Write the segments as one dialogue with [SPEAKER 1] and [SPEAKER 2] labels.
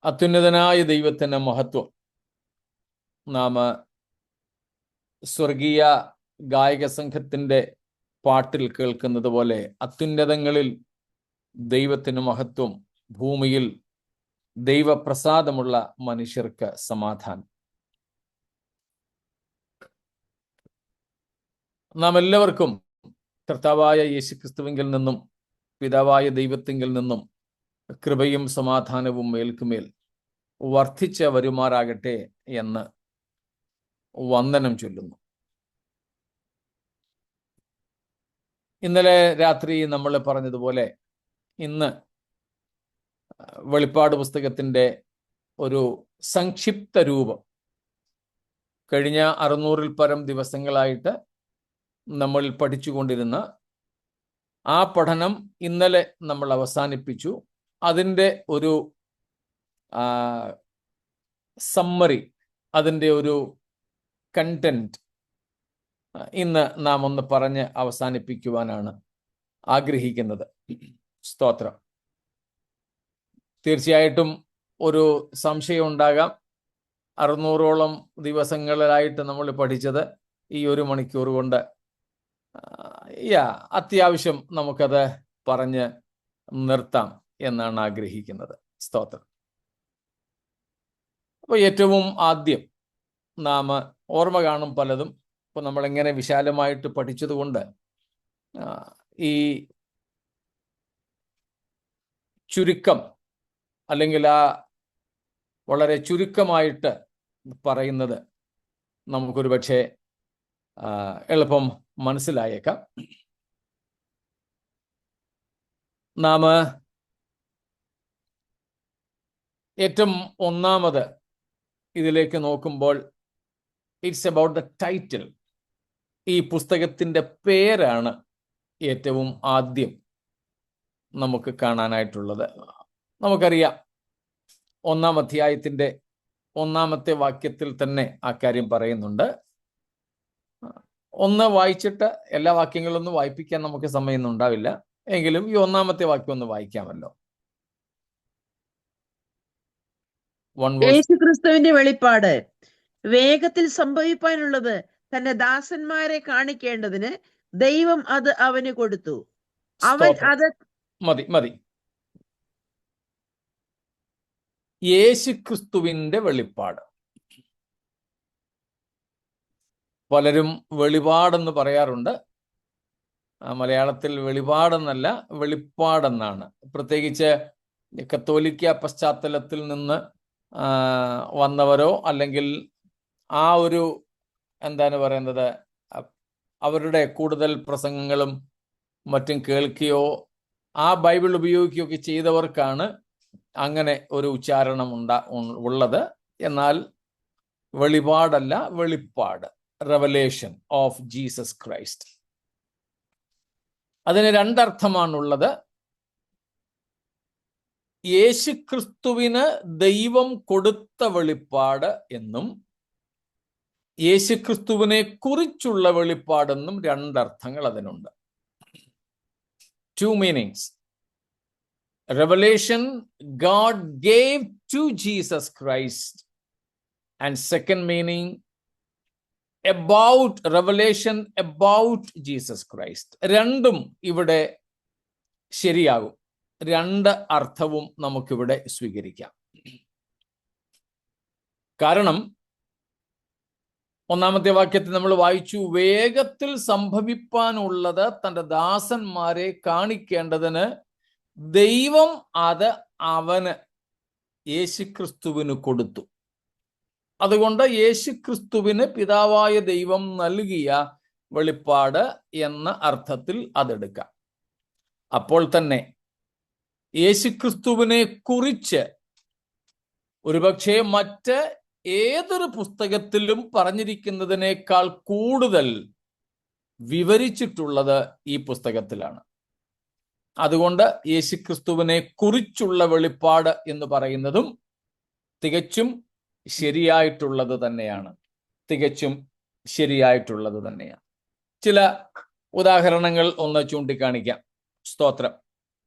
[SPEAKER 1] അത്യുന്നതനായ ദൈവത്തിൻ്റെ മഹത്വം നാം സ്വർഗീയ ഗായക സംഘത്തിൻ്റെ പാട്ടിൽ കേൾക്കുന്നത് പോലെ അത്യുന്നതങ്ങളിൽ ദൈവത്തിന് മഹത്വം, ഭൂമിയിൽ ദൈവപ്രസാദമുള്ള മനുഷ്യർക്ക് സമാധാനം. നാം എല്ലാവർക്കും കർത്താവായ യേശുക്രിസ്തുവിങ്കിൽ നിന്നും പിതാവായ ദൈവത്തിങ്കിൽ നിന്നും കൃപയും സമാധാനവും മേൽക്കുമേൽ വർദ്ധിച്ച് വരുമാറാകട്ടെ എന്ന് വന്ദനം ചൊല്ലുന്നു. ഇന്നലെ രാത്രി നമ്മൾ പറഞ്ഞതുപോലെ ഇന്ന് വെളിപ്പാട് പുസ്തകത്തിൻ്റെ ഒരു സംക്ഷിപ്ത രൂപം, കഴിഞ്ഞ 600-ൽ പരം ദിവസങ്ങളായിട്ട് നമ്മൾ പഠിച്ചുകൊണ്ടിരുന്ന ആ പഠനം ഇന്നലെ നമ്മൾ അവസാനിപ്പിച്ചു. അതിൻ്റെ ഒരു സമ്മറി, അതിൻ്റെ ഒരു കണ്ടന്റ് ഇന്ന് നാം ഒന്ന് പറഞ്ഞ് അവസാനിപ്പിക്കുവാനാണ് ആഗ്രഹിക്കുന്നത്. സ്തോത്രം. തീർച്ചയായിട്ടും ഒരു സംശയം ഉണ്ടാകാം. 600ഓളം ദിവസങ്ങളിലായിട്ട് നമ്മൾ പഠിച്ചത് ഈ 1 മണിക്കൂർ കൊണ്ട് അത്യാവശ്യം നമുക്കത് പറഞ്ഞ് നിർത്താം എന്നാണ് ആഗ്രഹിക്കുന്നത്. സ്തോത്രം. അപ്പോൾ ഏറ്റവും ആദ്യം നാം ഓർമ്മ കാണും പലതും. ഇപ്പോൾ നമ്മളെങ്ങനെ വിശാലമായിട്ട് പഠിച്ചതുകൊണ്ട് ഈ ചുരുക്കം, അല്ലെങ്കിൽ ആ വളരെ ചുരുക്കമായിട്ട് പറയുന്നത് നമുക്കൊരു പക്ഷേ എളുപ്പം മനസ്സിലായേക്കാം. നാം ഏറ്റവും ഒന്നാമത് ഇതിലേക്ക് നോക്കുമ്പോൾ ഇറ്റ്സ് അബൌട്ട് ദ ടൈറ്റിൽ. ഈ പുസ്തകത്തിൻ്റെ പേരാണ് ഏറ്റവും ആദ്യം നമുക്ക് കാണാനായിട്ടുള്ളത്. നമുക്കറിയാം, 1-ാം അധ്യായത്തിൻ്റെ 1-ാമത്തെ വാക്യത്തിൽ തന്നെ ആ കാര്യം പറയുന്നുണ്ട്. ഒന്ന് വായിച്ചിട്ട് എല്ലാ വാക്യങ്ങളൊന്നും വായിപ്പിക്കാൻ നമുക്ക് സമയമൊന്നും ഉണ്ടാവില്ല. എങ്കിലും ഈ 1-ാമത്തെ വാക്യം ഒന്ന് വായിക്കാമല്ലോ.
[SPEAKER 2] യേശുക്രിസ്തുവിന്റെ വെളിപ്പാട് വേഗത്തിൽ സംഭവിപ്പാനുള്ളത് തന്റെ ദാസന്മാരെ കാണിക്കേണ്ടതിന് ദൈവം അത് അവന് കൊടുത്തു. അവൻ അത്
[SPEAKER 1] മതി. യേശുക്രിസ്തുവിന്റെ വെളിപ്പാട്. പലരും വെളിപാടെന്ന് പറയാറുണ്ട്. മലയാളത്തിൽ വെളിപാടെന്നല്ല, വെളിപ്പാടെന്നാണ്. പ്രത്യേകിച്ച് കത്തോലിക്ക പശ്ചാത്തലത്തിൽ നിന്ന് വന്നവരോ, അല്ലെങ്കിൽ ആ ഒരു എന്താണ് പറയുന്നത്, അവരുടെ കൂടുതൽ പ്രസംഗങ്ങളും മറ്റും കേൾക്കുകയോ ആ ബൈബിൾ ഉപയോഗിക്കുകയൊക്കെ ചെയ്തവർക്കാണ് അങ്ങനെ ഒരു ഉച്ചാരണം ഉള്ളത്. എന്നാൽ വെളിപാടല്ല, വെളിപ്പാട്, റെവലേഷൻ ഓഫ് ജീസസ് ക്രൈസ്റ്റ്. അതിന് 2 അർത്ഥമാണുള്ളത്. യേശുക്രിസ്തുവിന് ദൈവം കൊടുത്ത വെളിപ്പാട് എന്നും യേശുക്രിസ്തുവിനെ കുറിച്ചുള്ള വെളിപ്പാടെന്നും 2 അർത്ഥങ്ങൾ അതിനുണ്ട്. 2 meanings. Revelation God gave to Jesus Christ, and second meaning revelation about Jesus Christ. രണ്ടും ഇവിടെ ശരിയാകും. 2 അർത്ഥവും നമുക്കിവിടെ സ്വീകരിക്കാം. കാരണം 1-ാമത്തെ വാക്യത്തിൽ നമ്മൾ വായിച്ചു, വേഗത്തിൽ സംഭവിപ്പാനുള്ളത് തൻ്റെ ദാസന്മാരെ കാണിക്കേണ്ടതിന് ദൈവം അത് അവന്, യേശുക്രിസ്തുവിന് കൊടുത്തു. അതുകൊണ്ട് യേശുക്രിസ്തുവിന് പിതാവായ ദൈവം നൽകിയ വെളിപ്പാട് എന്ന അർത്ഥത്തിൽ അതെടുക്കാം. അപ്പോൾ തന്നെ യേശുക്രിസ്തുവിനെ കുറിച്ച് ഒരുപക്ഷെ മറ്റ് ഏതൊരു പുസ്തകത്തിലും പറഞ്ഞിരിക്കുന്നതിനേക്കാൾ കൂടുതൽ വിവരിച്ചിട്ടുള്ളത് ഈ പുസ്തകത്തിലാണ്. അതുകൊണ്ട് യേശുക്രിസ്തുവിനെ കുറിച്ചുള്ള വെളിപ്പാട് എന്ന് പറയുന്നതും തികച്ചും ശരിയായിട്ടുള്ളത് തന്നെയാണ്. ചില ഉദാഹരണങ്ങൾ ഒന്ന് ചൂണ്ടിക്കാണിക്കാം. സ്തോത്രം.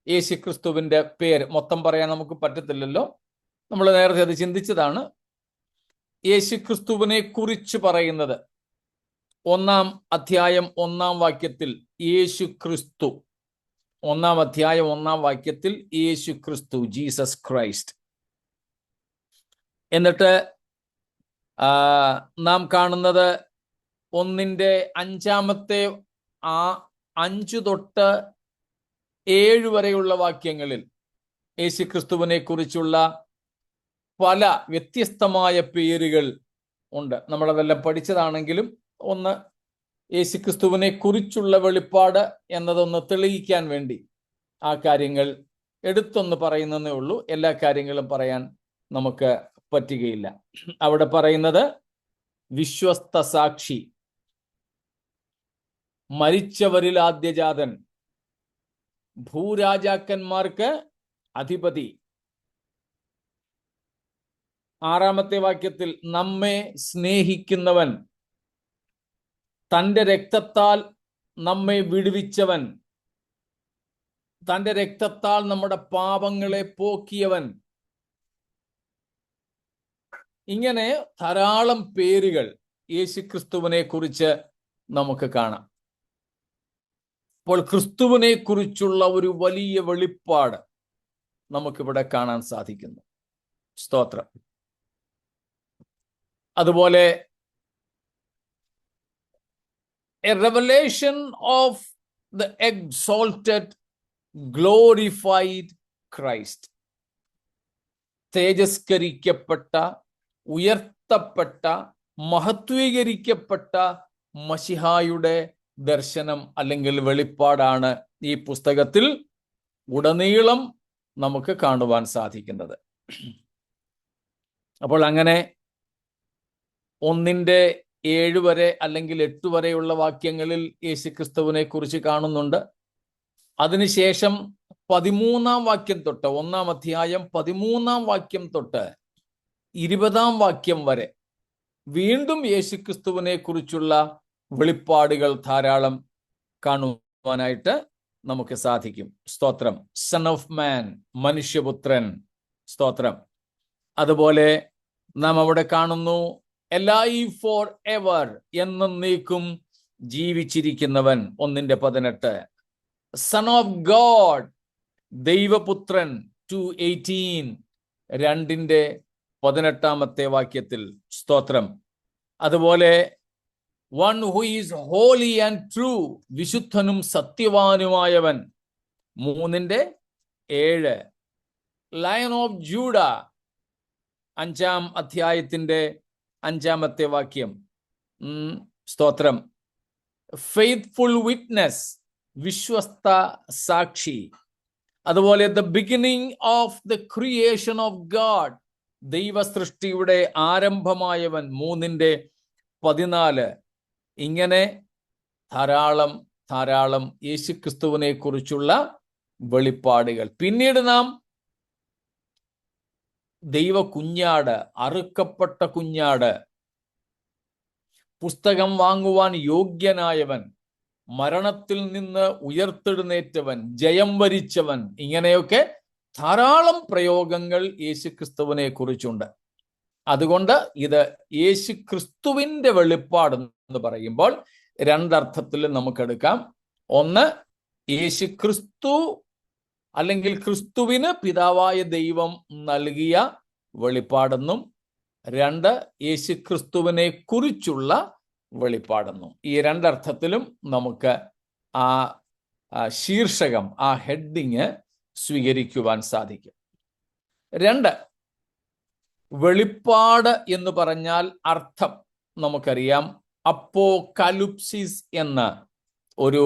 [SPEAKER 1] യേശുക്രിസ്തുവിന്റെ പേര് മൊത്തം പറയാൻ നമുക്ക് പറ്റത്തില്ലല്ലോ. നമ്മൾ നേരത്തെ അത് ചിന്തിച്ചതാണ്. യേശുക്രിസ്തുവിനെ കുറിച്ച് പറയുന്നത് 1-ാം അധ്യായം 1-ാം വാക്യത്തിൽ യേശുക്രിസ്തു, 1-ാം അധ്യായം 1-ാം വാക്യത്തിൽ യേശുക്രിസ്തു, ജീസസ് ക്രൈസ്റ്റ്. എന്നിട്ട് നാം കാണുന്നത് 1-ന്റെ 5-ാമത്തെ 5 തൊട്ട് 7 വരെയുള്ള വാക്യങ്ങളിൽ യേശുക്രിസ്തുവിനെ കുറിച്ചുള്ള പല വ്യത്യസ്തമായ പേരുകൾ ഉണ്ട്. നമ്മളതെല്ലാം പഠിച്ചതാണെങ്കിലും ഒന്ന് യേശുക്രിസ്തുവിനെ കുറിച്ചുള്ള വെളിപ്പാട് എന്നതൊന്ന് തെളിയിക്കാൻ വേണ്ടി ആ കാര്യങ്ങൾ എടുത്തൊന്ന് പറയുന്നതേ ഉള്ളൂ. എല്ലാ കാര്യങ്ങളും പറയാൻ നമുക്ക് പറ്റുകയില്ല. അവിടെ പറയുന്നത് വിശ്വസ്ത സാക്ഷി, മരിച്ചവരിൽ ആദ്യജാതൻ, ഭൂരാജാക്കന്മാർക്ക് അധിപതി. 6-ാമത്തെ വാക്യത്തിൽ നമ്മെ സ്നേഹിക്കുന്നവൻ, തൻ്റെ രക്തത്താൽ നമ്മെ വിടുവിച്ചവൻ, തൻ്റെ രക്തത്താൽ നമ്മുടെ പാപങ്ങളെ പോക്കിയവൻ. ഇങ്ങനെ ധാരാളം പേരുകൾ യേശുക്രിസ്തുവിനെ കുറിച്ച് നമുക്ക് കാണാം. അപ്പോൾ ക്രിസ്തുവിനെ കുറിച്ചുള്ള ഒരു വലിയ വെളിപ്പാട് നമുക്കിവിടെ കാണാൻ സാധിക്കുന്നു. സ്തോത്രം. അതുപോലെ a revelation of the exalted, glorified Christ. തേജസ്കരിക്കപ്പെട്ട, ഉയർത്തപ്പെട്ട, മഹത്വീകരിക്കപ്പെട്ട മശിഹായുടെ ദർശനം അല്ലെങ്കിൽ വെളിപ്പാടാണ് ഈ പുസ്തകത്തിൽ ഉടനീളം നമുക്ക് കാണുവാൻ സാധിക്കുന്നത്. അപ്പോൾ അങ്ങനെ 1-ന്റെ 7 വരെ അല്ലെങ്കിൽ 8 വരെയുള്ള വാക്യങ്ങളിൽ യേശുക്രിസ്തുവിനെ കുറിച്ച് കാണുന്നുണ്ട്. അതിനുശേഷം 13-ാം വാക്യം തൊട്ട്, 1-ാം അധ്യായം 13-ാം വാക്യം തൊട്ട് 20-ാം വാക്യം വരെ വീണ്ടും യേശുക്രിസ്തുവിനെ കുറിച്ചുള്ള വെളിപ്പാടുകൾ ധാരാളം കാണുവാനായിട്ട് നമുക്ക് സാധിക്കും. സ്തോത്രം. സൺ ഓഫ് മാൻ, മനുഷ്യപുത്രൻ. സ്തോത്രം. അതുപോലെ നാം അവിടെ കാണുന്നു എലൈവ് ഫോർ എവർ, എന്നേക്കും ജീവിച്ചിരിക്കുന്നവൻ. 1-ന്റെ 18. സൺ ഓഫ് ഗോഡ്, ദൈവപുത്രൻ. 2:18, 2-ന്റെ 18-ാമത്തെ വാക്യത്തിൽ. സ്തോത്രം. അതുപോലെ one who is holy and true, വിശുദ്ധനും സത്യവാനുമായവൻ. 3-ന്റെ 7. ലയൺ ഓഫ് ജൂഡ, 5-ാം അധ്യായത്തിന്റെ 5-ാമത്തെ വാക്യം. സ്തോത്രം. ഫെയ്ത്ത്ഫുൾ വിറ്റ്നസ്, വിശ്വസ്ത സാക്ഷി. അതുപോലെ the beginning of the creation of God, ദൈവസൃഷ്ടിയുടെ ആരംഭമായവൻ. 3-ന്റെ 14. ഇങ്ങനെ ധാരാളം ധാരാളം യേശുക്രിസ്തുവിനെ കുറിച്ചുള്ള വെളിപ്പാടുകൾ. പിന്നീട് നാം ദൈവ കുഞ്ഞാട്, അറുക്കപ്പെട്ട കുഞ്ഞാട്, പുസ്തകം വാങ്ങുവാൻ യോഗ്യനായവൻ, മരണത്തിൽ നിന്ന് ഉയർത്തെഴുന്നേറ്റവൻ, ജയം വരിച്ചവൻ, ഇങ്ങനെയൊക്കെ ധാരാളം പ്രയോഗങ്ങൾ യേശുക്രിസ്തുവിനെ കുറിച്ചുണ്ട്. അതുകൊണ്ട് ഇത് യേശുക്രിസ്തുവിന്റെ വെളിപ്പാട് എന്ന് പറയുമ്പോൾ 2 അർത്ഥത്തിൽ നമുക്കെടുക്കാം. ഒന്ന്, യേശുക്രിസ്തു അല്ലെങ്കിൽ ക്രിസ്തുവിന് പിതാവായ ദൈവം നൽകിയ വെളിപ്പാടെന്നും, 2, യേശുക്രിസ്തുവിനെ കുറിച്ചുള്ള വെളിപ്പാടെന്നും. ഈ 2 അർത്ഥത്തിലും നമുക്ക് ആ ശീർഷകം, ആ ഹെഡിങ് സ്വീകരിക്കുവാൻ സാധിക്കും. 2, വെളിപ്പാട് എന്ന് പറഞ്ഞാൽ അർത്ഥം നമുക്കറിയാം. അപ്പോകാലിപ്സിസ് എന്ന ഒരു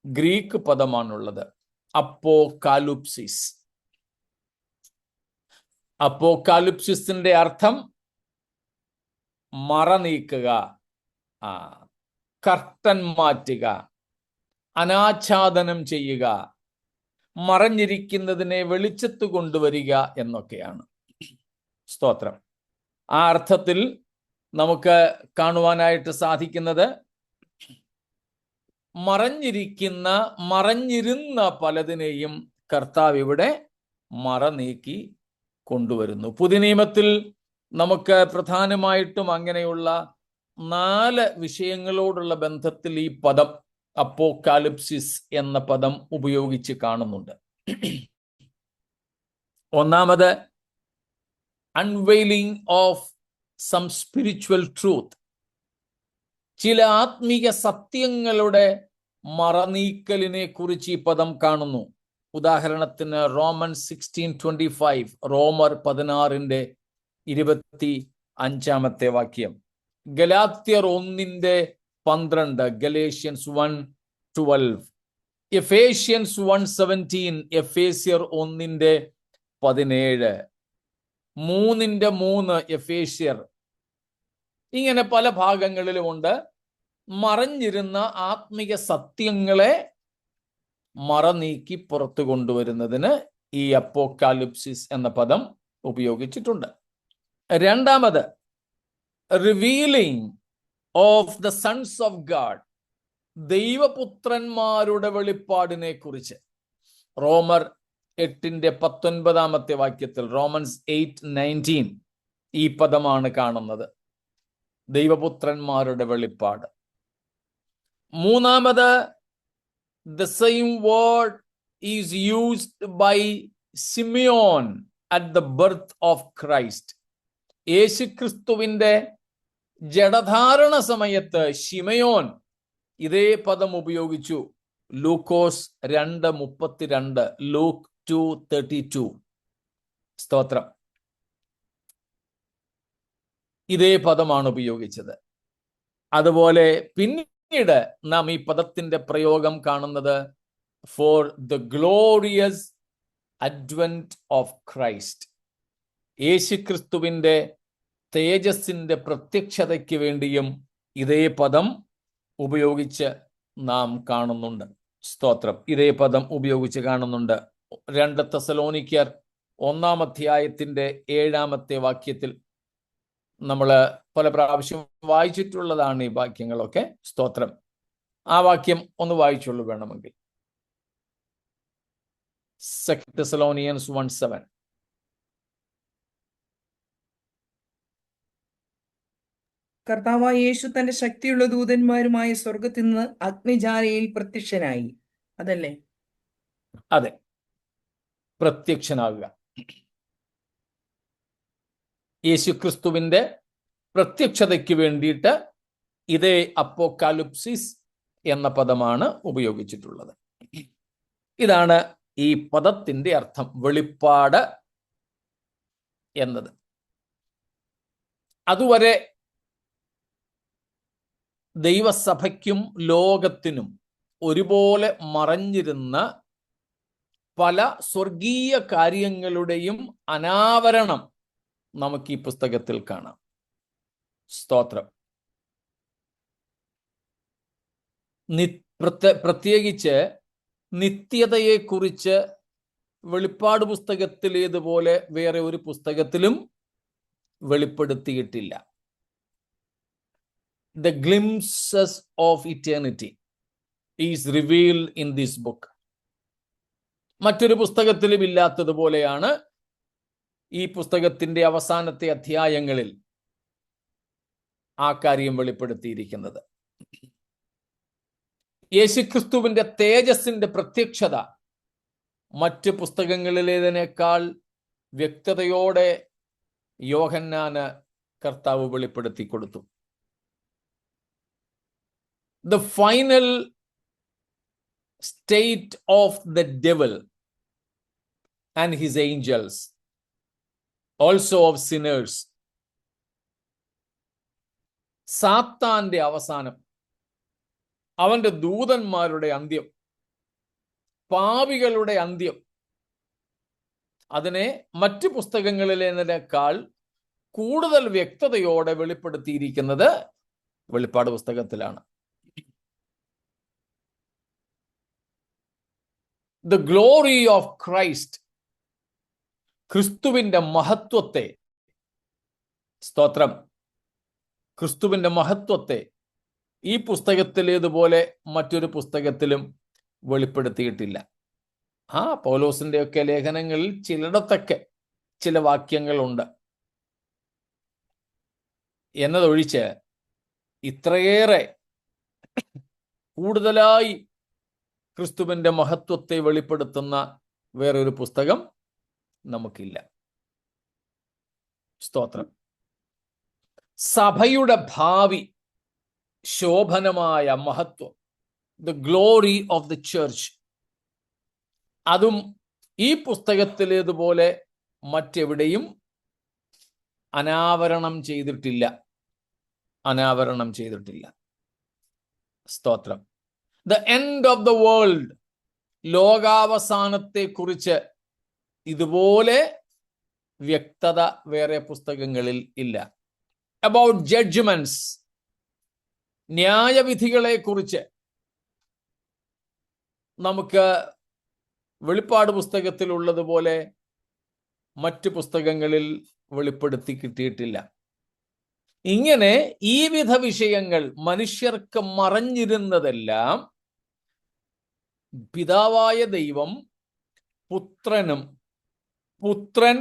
[SPEAKER 1] ഗ്രീക്ക് പദമാണുള്ളത്. അപ്പോകാലിപ്സിസ്. അപ്പോകാലിപ്സിന്റെ അർത്ഥം മറ നീക്കുക, കർട്ടൻ മാറ്റുക, അനാച്ഛാദനം ചെയ്യുക, മറഞ്ഞിരിക്കുന്നതിനെ വെളിച്ചത്ത് കൊണ്ടുവരിക എന്നൊക്കെയാണ്. സ്തോത്രം. ആ അർത്ഥത്തിൽ നമുക്ക് കാണുവാനായിട്ട് സാധിക്കുന്നത് മറഞ്ഞിരുന്ന പലതിനെയും കർത്താവ് ഇവിടെ മറ നീക്കി കൊണ്ടുവരുന്നു. പുതിയ നിയമത്തിൽ നമുക്ക് പ്രധാനമായിട്ടും അങ്ങനെയുള്ള 4 വിഷയങ്ങളോടുള്ള ബന്ധത്തിൽ ഈ പദം അപ്പോക്കാലിപ്സിസ് എന്ന പദം ഉപയോഗിച്ച് കാണുന്നുണ്ട്. ഒന്നാമത്, unveiling of some spiritual truth, ചില ആത്മീയ സത്യങ്ങളുടെ മറനീക്കലിനെ കുറിച്ച് ഈ പദം കാണുന്നു. ഉദാഹരണത്തിന് റോമൻസ് 16:25, റോമർ 16:25 വാക്യം, ഗലാത്യർ 1:12, ഗലേഷ്യൻസ് 1:12, എഫേഷ്യൻസ് 1:17, എഫേസ്യർ 1:17, 3:3 എഫേസ്യർ. ഇങ്ങനെ പല ഭാഗങ്ങളിലുമുണ്ട്. മറഞ്ഞിരുന്ന ആത്മീയ സത്യങ്ങളെ മറനീക്കി പുറത്തു കൊണ്ടുവരുന്നതിന് ഈ അപ്പോക്കാലിപ്സിസ് എന്ന പദം ഉപയോഗിച്ചിട്ടുണ്ട്. രണ്ടാമത്, revealing of the sons of God, ദൈവപുത്രന്മാരുടെ വെളിപ്പാടിനെ കുറിച്ച്. റോമർ 8:19 വാക്യത്തിൽ, റോമൻസ് 8:19 ഈ പദമാണ് കാണുന്നത്, ദൈവപുത്രന്മാരുടെ വെളിപ്പാട്. മൂന്നാമത്, the same word is used by Simeon at the birth of Christ. യേശുക്രിസ്തുവിന്റെ ജഡധാരണ സമയത്ത് ശിമയോൻ ഇതേ പദം ഉപയോഗിച്ചു. ലൂക്കോസ് 2:32, ലൂക്ക് 2:32. സ്തോത്രം. ഇതേ പദമാണ് ഉപയോഗിച്ചത്. അതുപോലെ പിന്നീട് നാം ഈ പദത്തിന്റെ പ്രയോഗം കാണുന്നത് for the glorious Advent of Christ, യേശുക്രിസ്തുവിന്റെ തേജസ്സിന്റെ പ്രത്യക്ഷതയ്ക്ക് വേണ്ടിയും ഇതേ പദം ഉപയോഗിച്ച് നാം കാണുന്നുണ്ട്. സ്തോത്രം. ഇതേ പദം ഉപയോഗിച്ച് കാണുന്നുണ്ട്. 2 തെസ്സലോനിക്കർ 1-ാം വാക്യത്തിൽ നമ്മൾ പല പ്രാവശ്യം വായിച്ചിട്ടുള്ളതാണ് ഈ വാക്യങ്ങളൊക്കെ. സ്തോത്രം. ആ വാക്യം ഒന്ന് വായിച്ചുള്ളൂ വേണമെങ്കിൽ. 2 Thessalonians 1:7.
[SPEAKER 3] കർത്താവായ യേശു തന്റെ ശക്തിയുള്ള ദൂതന്മാരുമായ സ്വർഗത്തിൽ നിന്ന് അഗ്നിജാലയിൽ പ്രത്യക്ഷനായി. അതല്ലേ?
[SPEAKER 1] അതെ, പ്രത്യക്ഷനാകുക. യേശുക്രിസ്തുവിന്റെ പ്രത്യക്ഷതയ്ക്ക് വേണ്ടിയിട്ട് ഇതേ അപ്പോക്കാലിപ്സിസ് എന്ന പദമാണ് ഉപയോഗിച്ചിട്ടുള്ളത്. ഇതാണ് ഈ പദത്തിന്റെ അർത്ഥം, വെളിപ്പാട് എന്നത്. അതുവരെ ദൈവസഭയ്ക്കും ലോകത്തിനും ഒരുപോലെ മറഞ്ഞിരുന്ന പല സ്വർഗീയ കാര്യങ്ങളുടെയും അനാവരണം നമുക്ക് ഈ പുസ്തകത്തിൽ കാണാം. സ്തോത്രം. പ്രത്യേകിച്ച് നിത്യതയെക്കുറിച്ച് വെളിപ്പാട് പുസ്തകത്തിലേതുപോലെ വേറെ ഒരു പുസ്തകത്തിലും വെളിപ്പെടുത്തിയിട്ടില്ല. The glimpses of eternity is revealed in this book. മറ്റൊരു പുസ്തകത്തിലും ഇല്ലാത്തതുപോലെയാണ് ഈ പുസ്തകത്തിന്റെ അവസാനത്തെ അധ്യായങ്ങളിൽ ആ കാര്യം വെളിപ്പെടുത്തിയിരിക്കുന്നത്. യേശുക്രിസ്തുവിന്റെ തേജസ്സിന്റെ പ്രത്യക്ഷത മറ്റ് പുസ്തകങ്ങളിലേതിനേക്കാൾ വ്യക്തതയോടെ യോഹന്നാന് കർത്താവ് വെളിപ്പെടുത്തി കൊടുത്തു. The final state of the devil and his angels, also of sinners. സാത്താന്റെ അവസാനം, അവന്റെ ദൂതന്മാരുടെ അന്ത്യം, പാപികളുടെ അന്ത്യം, അതിനെ മറ്റു പുസ്തകങ്ങളിലേതിനേക്കാൾ കൂടുതൽ വ്യക്തതയോടെ വെളിപ്പെടുത്തിയിരിക്കുന്നത് വെളിപ്പാട് പുസ്തകത്തിലാണ്. The glory of Christ, ക്രിസ്തുവിന്റെ മഹത്വത്തെ, സ്തോത്രം, ക്രിസ്തുവിന്റെ മഹത്വത്തെ ഈ പുസ്തകത്തിലേതുപോലെ മറ്റൊരു പുസ്തകത്തിലും വെളിപ്പെടുത്തിയിട്ടില്ല. പൗലോസിന്റെ ഒക്കെ ലേഖനങ്ങളിൽ ചിലയിടത്തൊക്കെ ചില വാക്യങ്ങളുണ്ട് എന്നതൊഴിച്ച് ഇത്രയേറെ കൂടുതലായി ക്രിസ്തുവിന്റെ മഹത്വത്തെ വെളിപ്പെടുത്തുന്ന വേറൊരു പുസ്തകം നമുക്കില്ല. സ്തോത്രം. സഭയുടെ ഭാവി ശോഭനമായ മഹത്വം, the glory of the church, അതും ഈ പുസ്തകത്തിലേതുപോലെ മറ്റെവിടെയും അനാവരണം ചെയ്തിട്ടില്ല. സ്തോത്രം. The end of the world, ലോകാവസാനത്തെ കുറിച്ച് ഇതുപോലെ വ്യക്തത വേറെ പുസ്തകങ്ങളിൽ ഇല്ല. അബൌട്ട് ജഡ്ജ്മെന്റ്സ്, ന്യായവിധികളെ കുറിച്ച് നമുക്ക് വെളിപ്പാട് പുസ്തകത്തിൽ ഉള്ളതുപോലെ മറ്റു പുസ്തകങ്ങളിൽ വെളിപ്പെടുത്തി കിട്ടിയിട്ടില്ല. ഇങ്ങനെ ഈ വിധ വിഷയങ്ങൾ മനുഷ്യർക്ക് മറഞ്ഞിരുന്നതെല്ലാം പിതാവായ ദൈവം പുത്രനും, പുത്രൻ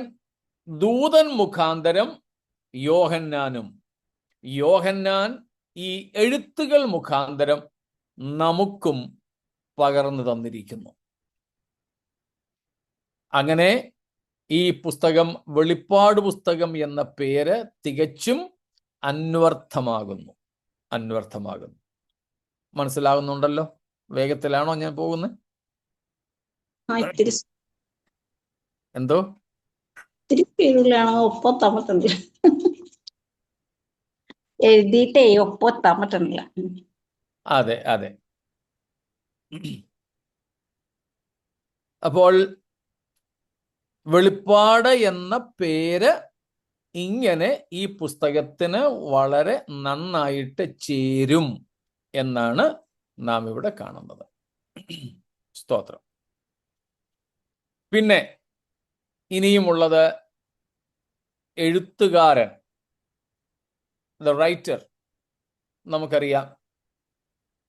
[SPEAKER 1] ദൂതൻ മുഖാന്തരം യോഹന്നാനും, യോഹന്നാൻ ഈ എഴുത്തുകൾ മുഖാന്തരം നമുക്കും പകർന്നു തന്നിരിക്കുന്നു. അങ്ങനെ ഈ പുസ്തകം, വെളിപ്പാട് പുസ്തകം എന്ന പേര് തികച്ചും അന്വർത്ഥമാകുന്നു. മനസ്സിലാകുന്നുണ്ടല്ലോ? വേഗത്തിലാണോ ഞാൻ പോകുന്നത്? എന്തോ
[SPEAKER 4] എഴുതിയിട്ടേ ഒപ്പെത്താൻ പറ്റണില്ല.
[SPEAKER 1] അതെ. അപ്പോൾ വെളിപ്പാട് എന്ന പേര് ഇങ്ങനെ ഈ പുസ്തകത്തിന് വളരെ നന്നായിട്ട് ചേരും എന്നാണ് നാം ഇവിടെ കാണുന്നത്. സ്തോത്രം. പിന്നെ ഇനിയുമുള്ളത് എഴുത്തുകാരൻ, ദ റൈറ്റർ. നമുക്കറിയാം,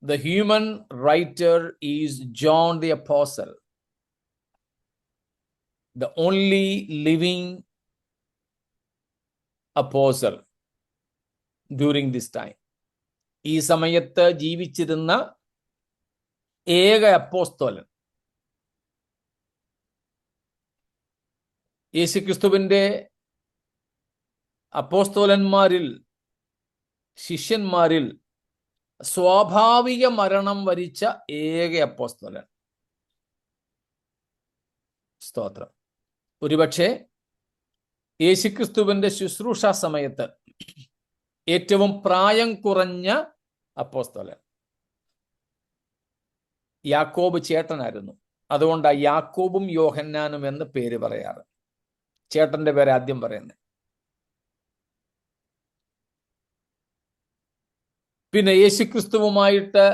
[SPEAKER 1] the human writer is John the apostle, the only living apostle during this time. ഈ സമയത്ത് ജീവിച്ചിരുന്ന ഏക അപ്പോസ്തലൻ. യേശുക്രിസ്തുവിന്റെ അപ്പോസ്തലന്മാരിൽ, ശിഷ്യന്മാരിൽ സ്വാഭാവിക മരണം വരിച്ച ഏക അപ്പോസ്തലൻ. സ്തോത്രം. ഒരുപക്ഷെ യേശുക്രിസ്തുവിന്റെ ശുശ്രൂഷ സമയത്ത് ഏറ്റവും പ്രായം കുറഞ്ഞ അപ്പോസ്തലൻ. യാക്കോബ് ചേട്ടനായിരുന്നു. അതുകൊണ്ടാണ് യാക്കോബും യോഹന്നാനും എന്ന് പേര് പറയാറ്. ചേട്ടന്റെ പേര് ആദ്യം പറയുന്നത്. പിന്നെ യേശുക്രിസ്തുവുമായിട്ട്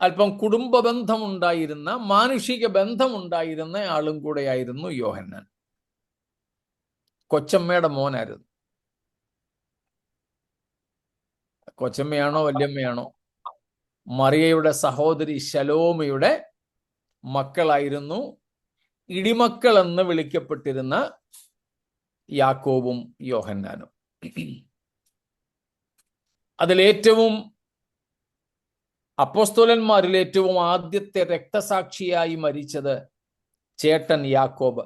[SPEAKER 1] അല്പം കുടുംബ ബന്ധമുണ്ടായിരുന്ന, മാനുഷിക ബന്ധമുണ്ടായിരുന്ന ആളും കൂടെയായിരുന്നു യോഹന്നാൻ. കൊച്ചമ്മയുടെ മോനായിരുന്നു. കൊച്ചമ്മയാണോ വല്യമ്മയാണോ? മറിയയുടെ സഹോദരി ശലോമയുടെ മക്കളായിരുന്നു ഇടിമക്കൾ എന്ന് വിളിക്കപ്പെട്ടിരുന്ന യാക്കോബും യോഹന്നാനും. അതിലേറ്റവും അപ്പോസ്തലന്മാരിൽ ഏറ്റവും ആദ്യത്തെ രക്തസാക്ഷിയായി മരിച്ചത് ചേട്ടൻ യാക്കോബ്.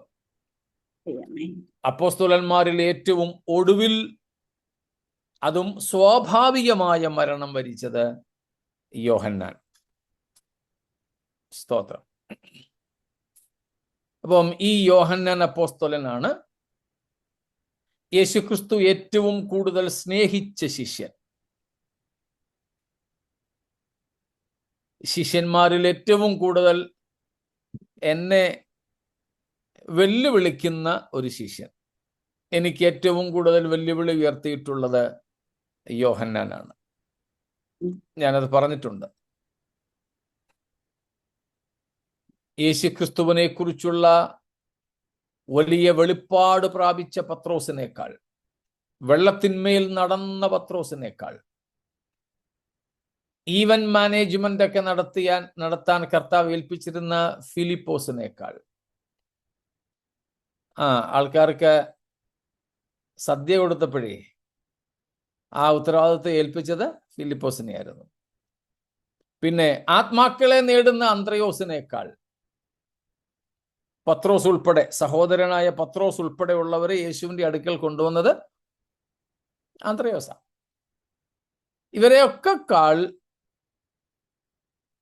[SPEAKER 1] അപ്പോസ്തലന്മാരിൽ ഏറ്റവും ഒടുവിൽ, അതും സ്വാഭാവികമായ മരണം വരിച്ചത് യോഹന്നാൻ. സ്തോത്രം. അപ്പം ഈ യോഹന്നാൻ അപ്പോസ്തലനാണ് യേശുക്രിസ്തു ഏറ്റവും കൂടുതൽ സ്നേഹിച്ച ശിഷ്യൻ. ശിഷ്യന്മാരിൽ ഏറ്റവും കൂടുതൽ എന്നെ വെല്ലുവിളിക്കുന്ന ഒരു ശിഷ്യൻ. എനിക്ക് ഏറ്റവും കൂടുതൽ വെല്ലുവിളി ഉയർത്തിയിട്ടുള്ളത് യോഹന്നാനാണ്. ഞാനത് പറഞ്ഞിട്ടുണ്ട്. യേശുക്രിസ്തുവിനെ കുറിച്ചുള്ള വലിയ വെളിപ്പാട് പ്രാപിച്ച പത്രോസിനേക്കാൾ, വെള്ളത്തിന്മേൽ നടന്ന പത്രോസിനേക്കാൾ, ഈവന്റ് മാനേജ്മെന്റ് ഒക്കെ നടത്താൻ കർത്താവ് ഏൽപ്പിച്ചിരുന്ന ഫിലിപ്പോസിനേക്കാൾ, ആൾക്കാർക്ക് സദ്യ കൊടുത്തപ്പോഴേ ആ ഉത്തരവാദിത്വം ഏൽപ്പിച്ചത് ഫിലിപ്പോസിനെയായിരുന്നു. പിന്നെ ആത്മാക്കളെ നേടുന്ന അന്ത്രയോസിനേക്കാൾ പത്രോസ് ഉൾപ്പെടെ, സഹോദരനായ പത്രോസ് ഉൾപ്പെടെയുള്ളവരെ യേശുവിന്റെ അടുക്കൽ കൊണ്ടുവന്നത് അന്ത്രയോസ. ഇവരെയൊക്കെ കാൾ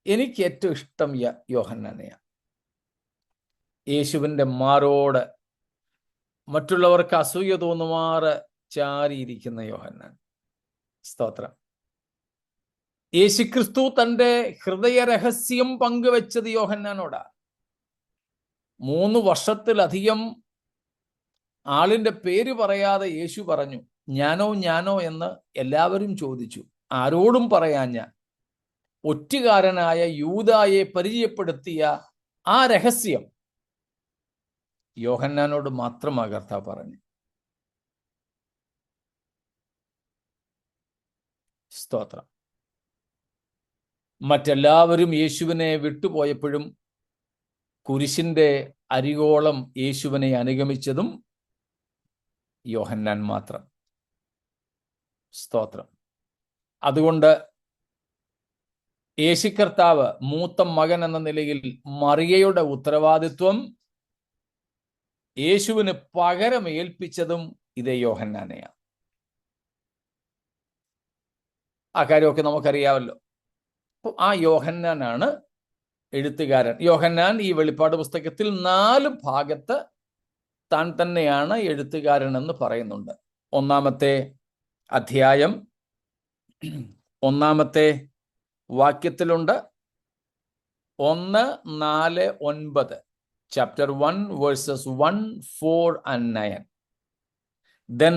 [SPEAKER 1] എനിക്ക് ഏറ്റവും ഇഷ്ടം യോഹന്നാനെയാണ്. യേശുവിൻ്റെ മാറോട് മറ്റുള്ളവർക്ക് അസൂയ തോന്നുമാറ് ചാരിയിരിക്കുന്ന യോഹന്നാൻ. സ്തോത്രം. യേശുക്രിസ്തു തൻ്റെ ഹൃദയ രഹസ്യം പങ്കുവെച്ചത് യോഹന്നാനോടാ. 3 വർഷത്തിലധികം ആളിന്റെ പേര് പറയാതെ യേശു പറഞ്ഞു, ഞാനോ എന്ന് എല്ലാവരും ചോദിച്ചു. ആരോടും പറയാഞ്ഞ ഒറ്റുകാരനായ യൂദായെ പരിചയപ്പെടുത്തിയ ആ രഹസ്യം യോഹന്നാനോട് മാത്രമാ കർത്താവ് പറഞ്ഞു. സ്തോത്രം. മറ്റെല്ലാവരും യേശുവിനെ വിട്ടുപോയപ്പോഴും കുരിശിന്റെ അരികോളം യേശുവിനെ അനുഗമിച്ചതും യോഹന്നാൻ മാത്രം. സ്തോത്രം. അതുകൊണ്ട് യേശു കർത്താവ് മൂത്ത മകൻ എന്ന നിലയിൽ മറിയയുടെ ഉത്തരവാദിത്വം യേശുവിന് പകരം ഏൽപ്പിച്ചതും ഇതേ യോഹന്നാനെയാണ്. ആ കാര്യമൊക്കെ നമുക്കറിയാമല്ലോ. ആ യോഹന്നാനാണ് എഴുത്തുകാരൻ. യോഹന്നാൻ ഈ വെളിപ്പാട് പുസ്തകത്തിൽ 4 ഭാഗത്ത് താൻ തന്നെയാണ് എഴുത്തുകാരൻ എന്ന് പറയുന്നുണ്ട്. 1-ാമത്തെ അധ്യായം 1-ാമത്തെ വാക്യത്തിലുണ്ട് 1, 4, 9. Chapter 1 verses 1, 4 and 9. Then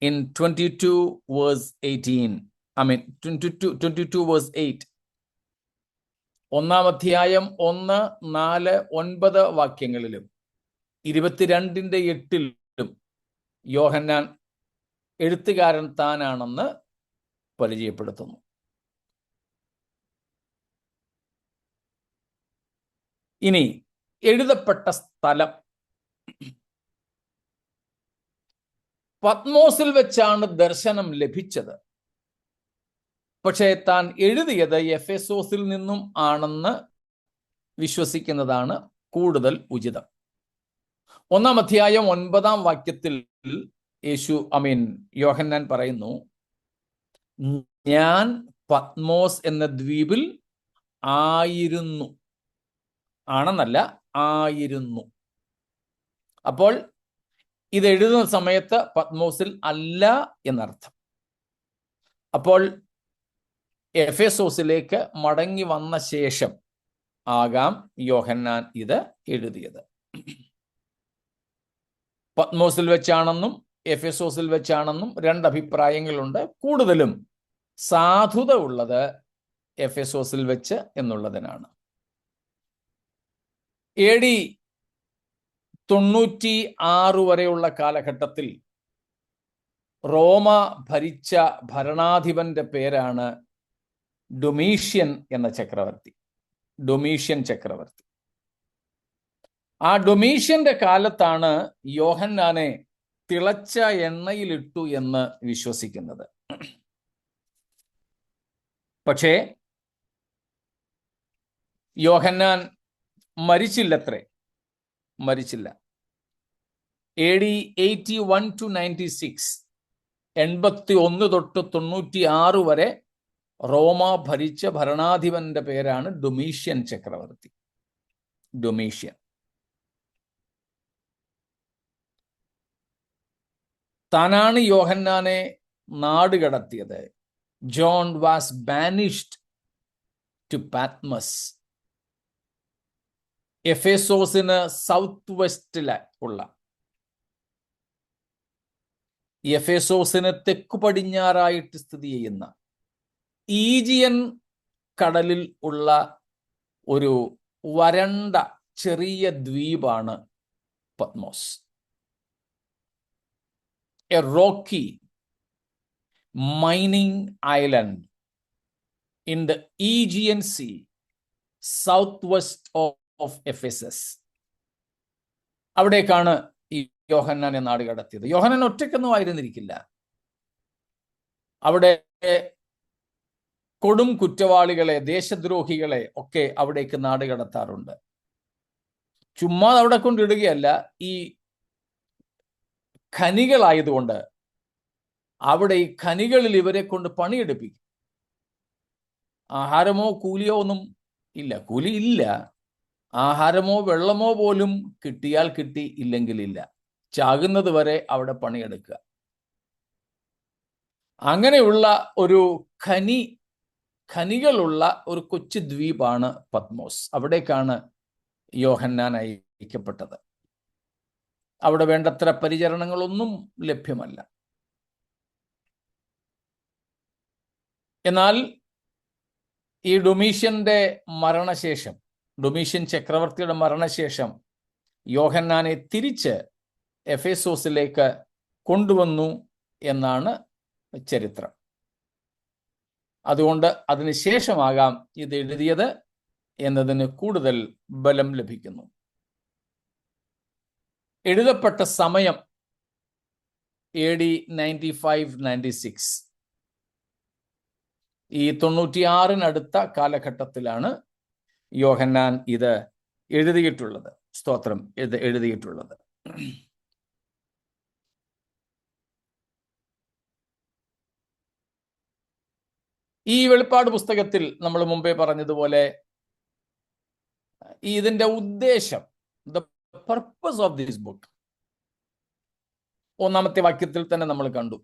[SPEAKER 1] in 22 verse 18, 22 verse 8. 1-ാം അധ്യായം 1, 4, 9 വാക്യങ്ങളിലും 22-ന്റെ 8-ലും യോഹന്നാൻ എഴുത്തുകാരൻ താനാണെന്ന് പരിചയപ്പെടുത്തുന്നു. ഇനി എഴുതപ്പെട്ട സ്ഥലം പത്മോസിൽ വെച്ചാണ് ദർശനം ലഭിച്ചത്. പക്ഷേ താൻ എഴുതിയത് എഫെസോസിൽ നിന്നും ആണെന്ന് വിശ്വസിക്കുന്നതാണ് കൂടുതൽ ഉചിതം. 1-ാം അധ്യായം 9-ാം വാക്യത്തിൽ യോഹന്നാൻ പറയുന്നു, ഞാൻ പത്മോസ് എന്ന ദ്വീപിൽ ആയിരുന്നു. ആണെന്നല്ല, ആയിരുന്നു. അപ്പോൾ ഇത് എഴുതുന്ന സമയത്ത് പത്മോസിൽ അല്ല എന്നർത്ഥം. അപ്പോൾ എഫെസോസിലേക്ക് മടങ്ങി വന്ന ശേഷം ആകാം യോഹന്നാൻ ഇത് എഴുതിയത്. പത്മോസിൽ വെച്ചാണെന്നും എഫെസോസിൽ വെച്ചാണെന്നും 2 അഭിപ്രായങ്ങളുണ്ട്. കൂടുതലും സാധുത ഉള്ളത് എഫെസോസിൽ വെച്ച് എന്നുള്ളതിനാണ്. AD 96 വരെയുള്ള കാലഘട്ടത്തിൽ റോമ ഭരിച്ച ഭരണാധിപന്റെ പേരാണ് ഡൊമീഷ്യൻ എന്ന ചക്രവർത്തി. ഡൊമീഷ്യൻ ചക്രവർത്തി. ആ ഡൊമീഷ്യന്റെ കാലത്താണ് യോഹന്നാനെ തിളച്ച എണ്ണയിലിട്ടു എന്ന് വിശ്വസിക്കുന്നത്. പക്ഷേ യോഹന്നാൻ മരിച്ചില്ലത്രേ. മരിച്ചില്ല. AD 81 to 96, 81 തൊട്ട് 96 വരെ റോമ ഭരിച്ച ഭരണാധിപന്റെ പേരാണ് ഡൊമീഷ്യൻ ചക്രവർത്തി. ഡൊമീഷ്യൻ. താനാണ് യോഹന്നാനെ നാട് കടത്തിയത്. John was banished to Patmos. എഫെസോസിന് സൗത്ത് വെസ്റ്റില് ഉള്ള, എഫെസോസിന് തെക്കു പടിഞ്ഞാറായിട്ട് സ്ഥിതി ചെയ്യുന്ന ഈജിയൻ കടലിൽ ഉള്ള ഒരു വരണ്ട ചെറിയ ദ്വീപാണ് Patmos. A rocky mining island in the Aegean Sea, south west of Ephesus. അവിടേക്കാണ് ഈ യോഹന്നാനെ നാട് കടത്തിയത്. യോഹന്നാൻ ഒറ്റയ്ക്കൊന്നും ആയിരുന്നിരിക്കില്ല. അവിടെ കൊടും കുറ്റവാളികളെ, ദേശദ്രോഹികളെ ഒക്കെ അവിടേക്ക് നാട് കടത്താറുണ്ട്. ചുമ്മാ അവിടെ കൊണ്ടിടുകയല്ല, ഈ ഖനികളായതുകൊണ്ട് അവിടെ ഈ ഖനികളിൽ ഇവരെ കൊണ്ട് പണിയെടുപ്പിക്കും. ആഹാരമോ കൂലിയോ ഒന്നും ഇല്ല, കൂലി ഇല്ല. ആഹാരമോ വെള്ളമോ പോലും കിട്ടിയാൽ കിട്ടി, ഇല്ലെങ്കിൽ ഇല്ല. ചാകുന്നത് വരെ അവിടെ പണിയെടുക്കുക. അങ്ങനെയുള്ള ഒരു ഖനികളുള്ള ഒരു കൊച്ചു ദ്വീപാണ് പത്മോസ്. അവിടേക്കാണ് യോഹന്നാൻ അയക്കപ്പെട്ടത്. അവിടെ വേണ്ടത്ര പരിചരണങ്ങളൊന്നും ലഭ്യമല്ല. എന്നാൽ ഈ ഡൊമീഷ്യൻ ചക്രവർത്തിയുടെ മരണശേഷം യോഹന്നാനെ തിരിച്ച് എഫേസോസിലേക്ക് കൊണ്ടുവന്നു എന്നാണ് ചരിത്രം. അതുകൊണ്ട് അതിനുശേഷമാകാം ഇത് എഴുതിയത് എന്നതിന് കൂടുതൽ ബലം ലഭിക്കുന്നു. എഴുതപ്പെട്ട സമയം AD 95-96, ഈ 96-നടുത്ത കാലഘട്ടത്തിലാണ് യോഹന്നാൻ ഇത് എഴുതിയിട്ടുള്ളത്. സ്തോത്രം, ഇത് എഴുതിയിട്ടുള്ളത്. ഈ വെളിപ്പാട് പുസ്തകത്തിൽ നമ്മൾ മുമ്പേ പറഞ്ഞതുപോലെ ഇതിന്റെ ഉദ്ദേശം, the purpose of this book, ഒന്നാമത്തെ വാക്യത്തിൽ തന്നെ നമ്മൾ കണ്ടു.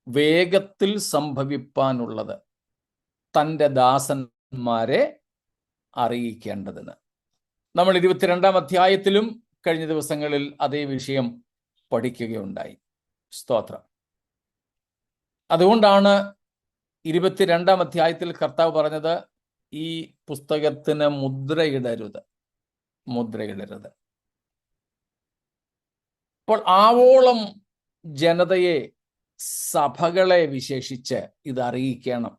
[SPEAKER 1] വേഗത്തിൽ സംഭവിപ്പാനുള്ളത് തൻ്റെ ദാസന്മാരെ അറിയിക്കേണ്ടതിന്. നമ്മൾ 22-ാം അധ്യായത്തിലും കഴിഞ്ഞ ദിവസങ്ങളിൽ അതേ വിഷയം പഠിക്കുകയുണ്ടായി. സ്തോത്രം. അതുകൊണ്ടാണ് 22-ാം അധ്യായത്തിൽ കർത്താവ് പറഞ്ഞത്, ഈ പുസ്തകത്തിന് മുദ്രയിടരുത്. അപ്പോൾ ആവോളം ജനതയെ, സഭകളെ വിശേഷിച്ച് ഇതറിയിക്കണം.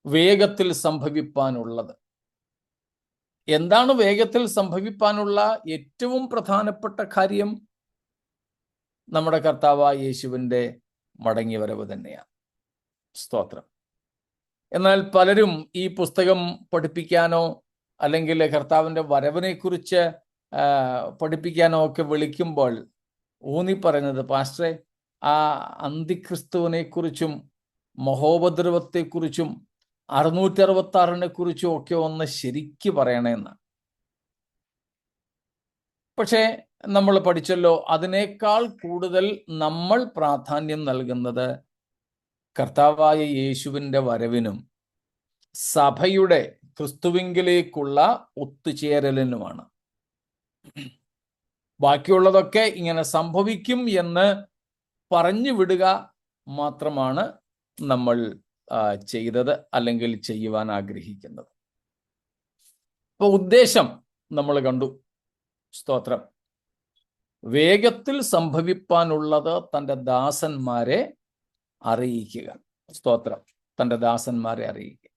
[SPEAKER 1] വേഗത്തിൽ സംഭവിപ്പാനുള്ളത്. എന്താണ് വേഗത്തിൽ സംഭവിപ്പാനുള്ള ഏറ്റവും പ്രധാനപ്പെട്ട കാര്യം? നമ്മുടെ കർത്താവായ യേശുവിൻ്റെ മടങ്ങിവരവ് തന്നെയാണ്. സ്തോത്രം. എന്നാൽ പലരും ഈ പുസ്തകം പഠിപ്പിക്കാനോ അല്ലെങ്കിൽ കർത്താവിൻ്റെ വരവിനെ കുറിച്ച് പഠിപ്പിക്കാനോ ഒക്കെ വിളിക്കുമ്പോൾ ഊന്നി പറയുന്നത്, പാസ്റ്ററെ, ആ അന്തിക്രിസ്തുവിനെ കുറിച്ചും മഹോപദ്രവത്തെക്കുറിച്ചും 666-നെ കുറിച്ചും ഒക്കെ ഒന്ന് ശരിക്ക് പറയണമെന്ന്. പക്ഷേ നമ്മൾ പഠിച്ചല്ലോ, അതിനേക്കാൾ കൂടുതൽ നമ്മൾ പ്രാധാന്യം നൽകുന്നത് കർത്താവായ യേശുവിൻ്റെ വരവിനും സഭയുടെ ക്രിസ്തുവിങ്കിലേക്കുള്ള ഒത്തുചേരലിനുമാണ്. ബാക്കിയുള്ളതൊക്കെ ഇങ്ങനെ സംഭവിക്കും എന്ന് പറഞ്ഞു വിടുക മാത്രമാണ് നമ്മൾ ചെയ്തത്, അല്ലെങ്കിൽ ചെയ്യുവാൻ ആഗ്രഹിക്കുന്നത്. അപ്പോൾ ഉദ്ദേശം നമ്മൾ കണ്ടു. സ്തോത്രം. വേഗത്തിൽ സംഭവിപ്പാനുള്ളത് തൻ്റെ ദാസന്മാരെ അറിയിക്കുക. സ്തോത്രം. തൻ്റെ ദാസന്മാരെ അറിയിക്കുക.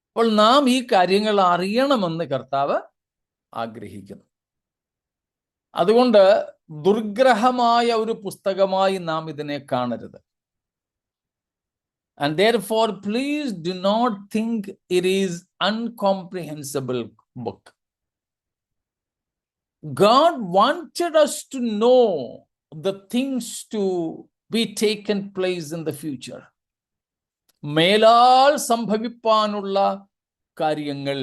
[SPEAKER 1] അപ്പോൾ നാം ഈ കാര്യങ്ങൾ അറിയണമെന്ന് കർത്താവ് ആഗ്രഹിക്കുന്നു. അതുകൊണ്ട് ദുർഗ്രഹമായ ഒരു പുസ്തകമായി നാം ഇതിനെ കാണരുത്. And therefore, please do not think it is incomprehensible book. God wanted us to know the things to be taken place in the future. മേലാൽ സംഭവിപ്പാനുള്ള കാര്യങ്ങൾ.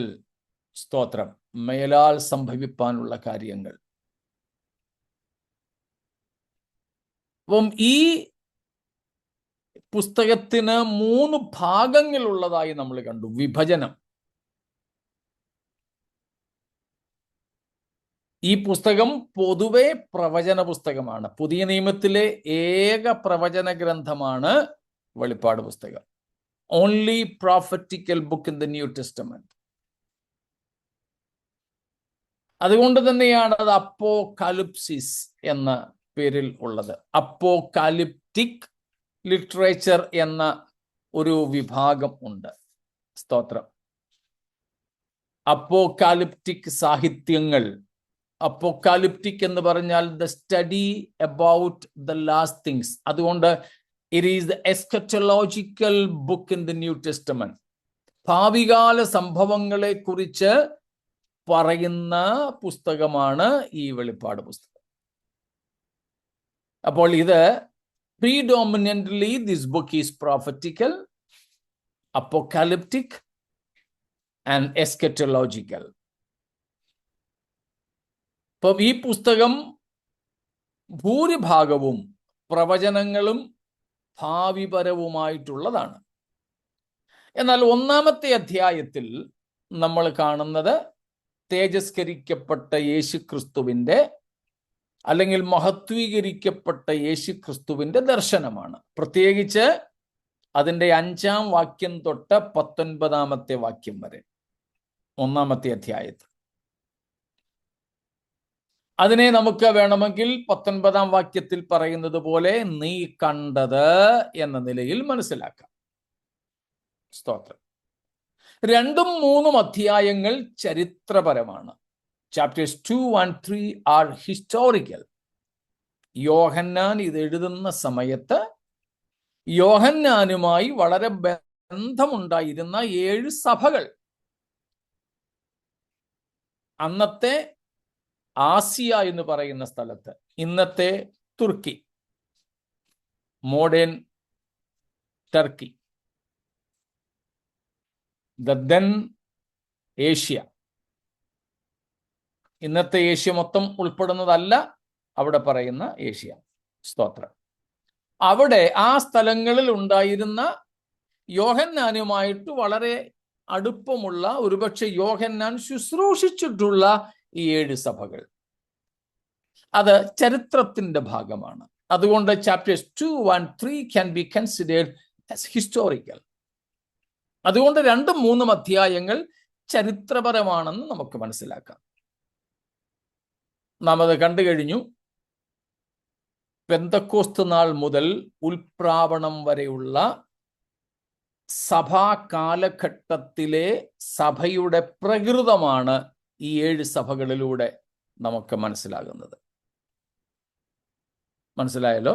[SPEAKER 1] സ്തോത്രം. മേലാൽ സംഭവിപ്പാനുള്ള കാര്യങ്ങൾ. അപ്പം ഈ പുസ്തകത്തിന് 3 ഭാഗങ്ങളുള്ളതായി നമ്മൾ കണ്ടു. വിഭജനം. ഈ പുസ്തകം പൊതുവെ പ്രവചന പുസ്തകമാണ്. പുതിയ നിയമത്തിലെ ഏക പ്രവചന ഗ്രന്ഥമാണ് വെളിപ്പാട് പുസ്തകം. Only prophetical book in the New testament. അതുകൊണ്ട് തന്നെയാണ് അത് അപ്പോകാലിപ്സിസ് എന്ന പേരിൽ ഉള്ളത്. അപ്പോകാലിപ്റ്റിക് ലിറ്ററേച്ചർ എന്ന ഒരു വിഭാഗം ഉണ്ട്. സ്തോത്രം. അപ്പോക്കാലിപ്റ്റിക് സാഹിത്യങ്ങൾ, അപ്പോക്കാലിപ്റ്റിക് എന്ന് പറഞ്ഞാൽ the study about the last things. അതുകൊണ്ട് it is the eschatological book in the New Testament. ഭാവികാല സംഭവങ്ങളെ കുറിച്ച് പറയുന്ന പുസ്തകമാണ് ഈ വെളിപ്പാട് പുസ്തകം. അപ്പോൾ ഇത് predominantly this book is prophetical, apocalyptic and eschatological. അപ്പം ഈ പുസ്തകം ഭൂരിഭാഗവും പ്രവചനങ്ങളും ഭാവിപരവുമായിട്ടുള്ളതാണ്. എന്നാൽ ഒന്നാമത്തെ അധ്യായത്തിൽ നമ്മൾ കാണുന്നത് തേജസ്കരിക്കപ്പെട്ട യേശുക്രിസ്തുവിന്റെ അല്ലെങ്കിൽ മഹത്വീകരിക്കപ്പെട്ട യേശുക്രിസ്തുവിന്റെ ദർശനമാണ്. പ്രത്യേകിച്ച് അതിൻ്റെ 5-ാം വാക്യം തൊട്ട് 19-ാമത്തെ വാക്യം വരെ ഒന്നാമത്തെ അധ്യായത്തിൽ. അതിനെ നമുക്ക് വേണമെങ്കിൽ 19-ാം വാക്യത്തിൽ പറയുന്നത് പോലെ നീ കണ്ടത് എന്ന നിലയിൽ മനസ്സിലാക്കാം. സ്തോത്രം. 2ഉം 3ഉം അധ്യായങ്ങൾ ചരിത്രപരമാണ്. Chapters 2 and 3 are historical. യോഹന്നാൻ ഇത് എഴുതുന്ന സമയത്ത് യോഹന്നാനുമായി വളരെ ബന്ധമുണ്ടായിരുന്ന 7 സഭകൾ, അന്നത്തെ ആസിയ എന്ന് പറയുന്ന സ്ഥലത്ത്, ഇന്നത്തെ തുർക്കി, മോഡേൺ ടർക്കി, ദെൻ ഏഷ്യ, ഇന്നത്തെ ഏഷ്യ മൊത്തം ഉൾപ്പെടുന്നതല്ല അവിടെ പറയുന്ന ഏഷ്യ. സ്തോത്രം. അവിടെ ആ സ്ഥലങ്ങളിൽ ഉണ്ടായിരുന്ന യോഹന്നാനുമായിട്ട് വളരെ അടുപ്പമുള്ള, ഒരുപക്ഷെ യോഹന്നാൻ ശുശ്രൂഷിച്ചിട്ടുള്ള ഈ 7 സഭകൾ, അത് ചരിത്രത്തിന്റെ ഭാഗമാണ്. അതുകൊണ്ട് chapters 2 and 3 can be considered as historical. അതുകൊണ്ട് 2ഉം 3ഉം അധ്യായങ്ങൾ ചരിത്രപരമാണെന്ന് നമുക്ക് മനസ്സിലാക്കാം. നാം അത് കണ്ടു കഴിഞ്ഞു. പെന്തക്കോസ്ത് നാൾ മുതൽ ഉൽപ്രാവണം വരെയുള്ള സഭാ കാലഘട്ടത്തിലെ സഭയുടെ പ്രകൃതമാണ് ഈ 7 സഭകളിലൂടെ നമുക്ക് മനസ്സിലാകുന്നത്. മനസ്സിലായല്ലോ?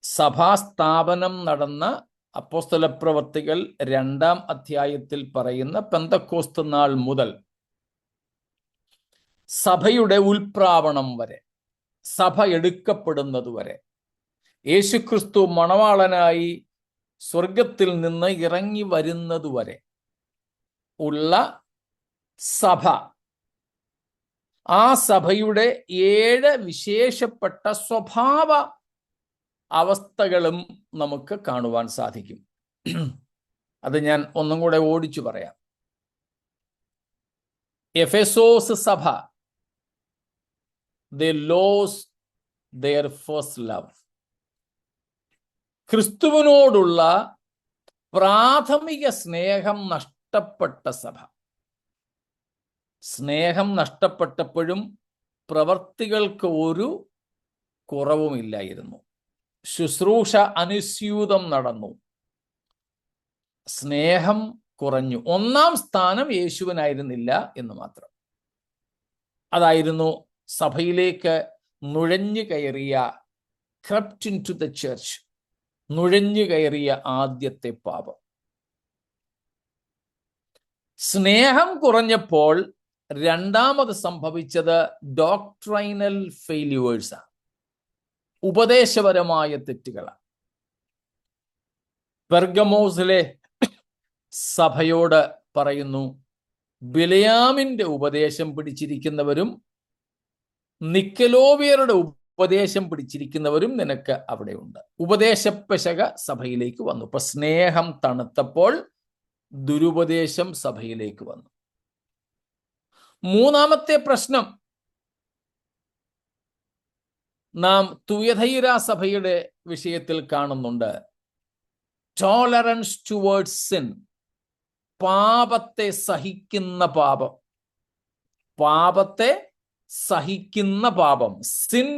[SPEAKER 1] സഭാസ്ഥാപനം നടന്ന അപ്പോസ്തല പ്രവൃത്തികൾ 2-ാം അധ്യായത്തിൽ പറയുന്ന പെന്തക്കോസ്ത് നാൾ മുതൽ സഭയുടെ ഉൽപ്രാവണം വരെ, സഭ എടുക്കപ്പെടുന്നതുവരെ, യേശുക്രിസ്തു മണവാളനായി സ്വർഗത്തിൽ നിന്ന് ഇറങ്ങി വരുന്നതുവരെ ഉള്ള സഭ, ആ സഭയുടെ 7 വിശേഷപ്പെട്ട സ്വഭാവ അവസ്ഥകളും നമുക്ക് കാണുവാൻ സാധിക്കും. അത് ഞാൻ ഒന്നും കൂടെ ഓടിച്ചു പറയാം. എഫെസോസ് സഭ, they lost their first love. ക്രിസ്തുവിനോടുള്ള പ്രാഥമിക സ്നേഹം നഷ്ടപ്പെട്ട സഭ. സ്നേഹം നഷ്ടപ്പെട്ടപ്പോഴും പ്രവർത്തികൾക്ക് ഒരു കുറവുമില്ലായിരുന്നു. ശുശ്രൂഷ അനുസ്യൂതം നടന്നു. സ്നേഹം കുറഞ്ഞു. 1-ാം സ്ഥാനം യേശുവിനായിരുന്നില്ല എന്ന് മാത്രം. അതായിരുന്നു സഭയിലേക്ക് നുഴഞ്ഞു കയറിയ, crept into the church, നുഴഞ്ഞു കയറിയ ആദ്യത്തെ പാപം. സ്നേഹം കുറഞ്ഞപ്പോൾ രണ്ടാമത് സംഭവിച്ചത് ഡോക്ട്രൈനൽ ഫെയില്യൂവേഴ്സാണ്, ഉപദേശപരമായ തെറ്റുകളാണ്. പെർഗമോസിലെ സഭയോട് പറയുന്നു, ബിലയാമിന്റെ ഉപദേശം പിടിച്ചിരിക്കുന്നവരും നിക്കലോവിയരുടെ ഉപദേശം പിടിച്ചിരിക്കുന്നവരും നിനക്ക് അവിടെയുണ്ട്. ഉപദേശപ്പെശക സഭയിലേക്ക് വന്നു. ഇപ്പൊ സ്നേഹം തണുത്തപ്പോൾ ദുരുപദേശം സഭയിലേക്ക് വന്നു. 3-ാമത്തെ പ്രശ്നം നാം തുയഥൈര സഭയുടെ വിഷയത്തിൽ കാണുന്നുണ്ട്. ടോളറൻസ് ടുവേർഡ്സ് സിൻ, പാപത്തെ സഹിക്കുന്ന പാപം, പാപത്തെ സഹിക്കുന്ന പാപം, sin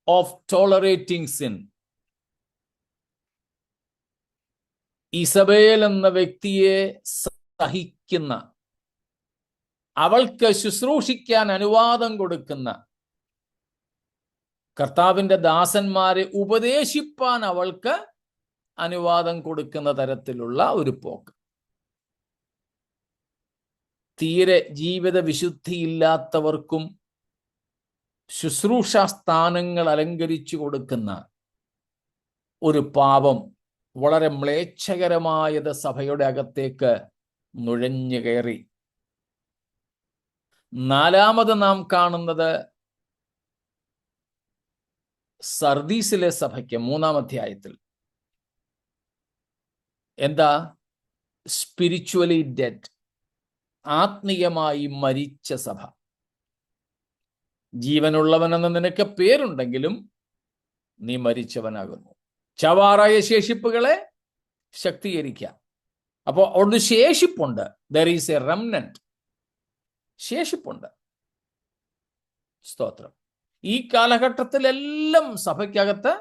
[SPEAKER 1] of tolerating sin. Jezebel എന്ന വ്യക്തിയെ സഹിക്കുന്ന, അവൾക്ക് ശുശ്രൂഷിക്കാൻ അനുവാദം കൊടുക്കുന്ന, കർത്താവിന്റെ ദാസന്മാരെ ഉപദേശിപ്പാൻ അവൾക്ക് അനുവാദം കൊടുക്കുന്ന തരത്തിലുള്ള ഒരു പോക്ക്. തീരെ ജീവിത വിശുദ്ധിയില്ലാത്തവർക്കും ശുശ്രൂഷ സ്ഥാനങ്ങൾ അലങ്കരിച്ചു കൊടുക്കുന്ന ഒരു പാപം, വളരെ മ്ലേച്ഛകരമായത് സഭയുടെ അകത്തേക്ക് നുഴഞ്ഞു കയറി. നാലാമത് നാം കാണുന്നത് സർദീസിലെ സഭയ്ക്ക് 3-ാം അധ്യായത്തിൽ എന്താ? സ്പിരിച്വലി ഡെഡ്, ആത്മീയമായി മരിച്ച സഭ. ജീവനുള്ളവനെന്ന് നിനക്ക് പേരുണ്ടെങ്കിലും നീ മരിച്ചവനാകുന്നു. ചവാറായ ശേഷിപ്പുകളെ ശക്തീകരിക്കാം. അപ്പോൾ ഒരു ശേഷിപ്പുണ്ട്. ദർ ഈസ് എ റെമനന്റ്, ശേഷിപ്പുണ്ട്. സ്തോത്രം. ഈ കാലഘട്ടത്തിലെല്ലാം സഭയ്ക്കകത്ത്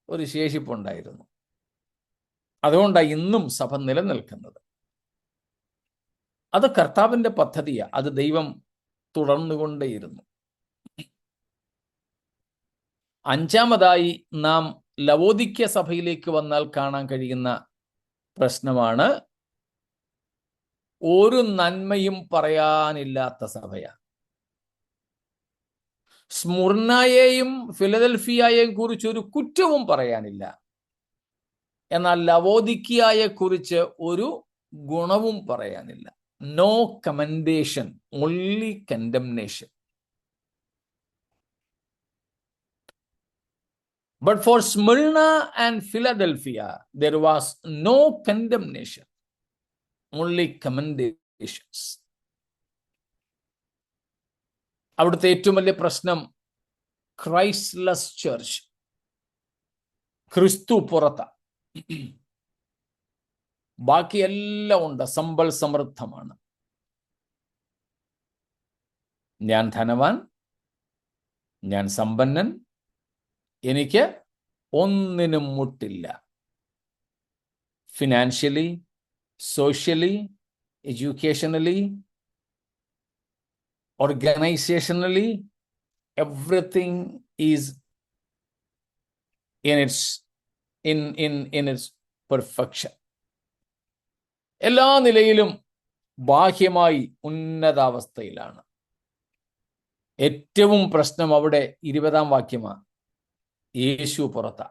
[SPEAKER 1] ഒരു ശേഷിപ്പുണ്ടായിരുന്നു. അതുകൊണ്ടാണ് ഇന്നും സഭ നിലനിൽക്കുന്നത്. അത് കർത്താവിന്റെ പദ്ധതിയാണ്. അത് ദൈവം തുടർന്നുകൊണ്ടേയിരുന്നു. 5-മതായി നാം ലവോദിക്യ സഭയിലേക്ക് വന്നാൽ കാണാൻ കഴിയുന്ന പ്രശ്നമാണ് ഒരു നന്മയും പറയാനില്ലാത്ത സഭയാണ്. സ്മുർണയെയും ഫിലദൽഫിയയെയും കുറിച്ച് ഒരു കുറ്റവും പറയാനില്ല. എന്നാൽ ലവോദിക്യയെ കുറിച്ച് ഒരു ഗുണവും പറയാനില്ല. No commendation, only condemnation. But for Smyrna and Philadelphia, there was no condemnation, only commendations. അവിടുത്തെ ഏറ്റവും വലിയ പ്രശ്നം ക്രൈസ്റ്റ്ലെസ് ചർച്ച്, ക്രിസ്തു പുറത്ത. ബാക്കിയെല്ലാം ഉണ്ട്, സമ്പൽ സമൃദ്ധമാണ്. ഞാൻ ധനവാൻ, ഞാൻ സമ്പന്നൻ, എനിക്ക് ഒന്നിനും മുട്ടില്ല. Financially, socially, educationally, organisationally, everything is in its perfection. എല്ലാ നിലയിലും ബാഹ്യമായി ഉന്നതാവസ്ഥയിലാണ്. ഏറ്റവും പ്രശ്നം അവിടെ 20-ാം വാക്യമാണ്. യേശു പുറത്ത.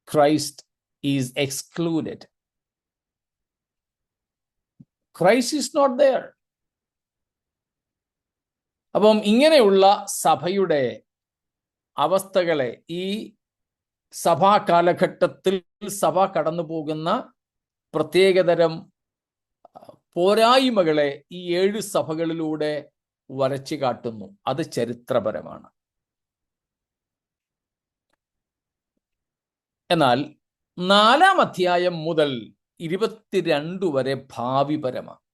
[SPEAKER 1] Christ is excluded. Christ is not there. അപ്പം ഇങ്ങനെയുള്ള സഭയുടെ അവസ്ഥകളെ, ഈ സഭാ കാലഘട്ടത്തിൽ സഭ കടന്നു പോകുന്ന പ്രത്യേകതരം പോരായ്മകളെ ഈ 7 സഭകളിലൂടെ വരച്ചു കാട്ടുന്നു. അത് ചരിത്രപരമാണ്. എന്നാൽ 4-ാം അധ്യായം മുതൽ 22 വരെ ഭാവിപരമാണ്.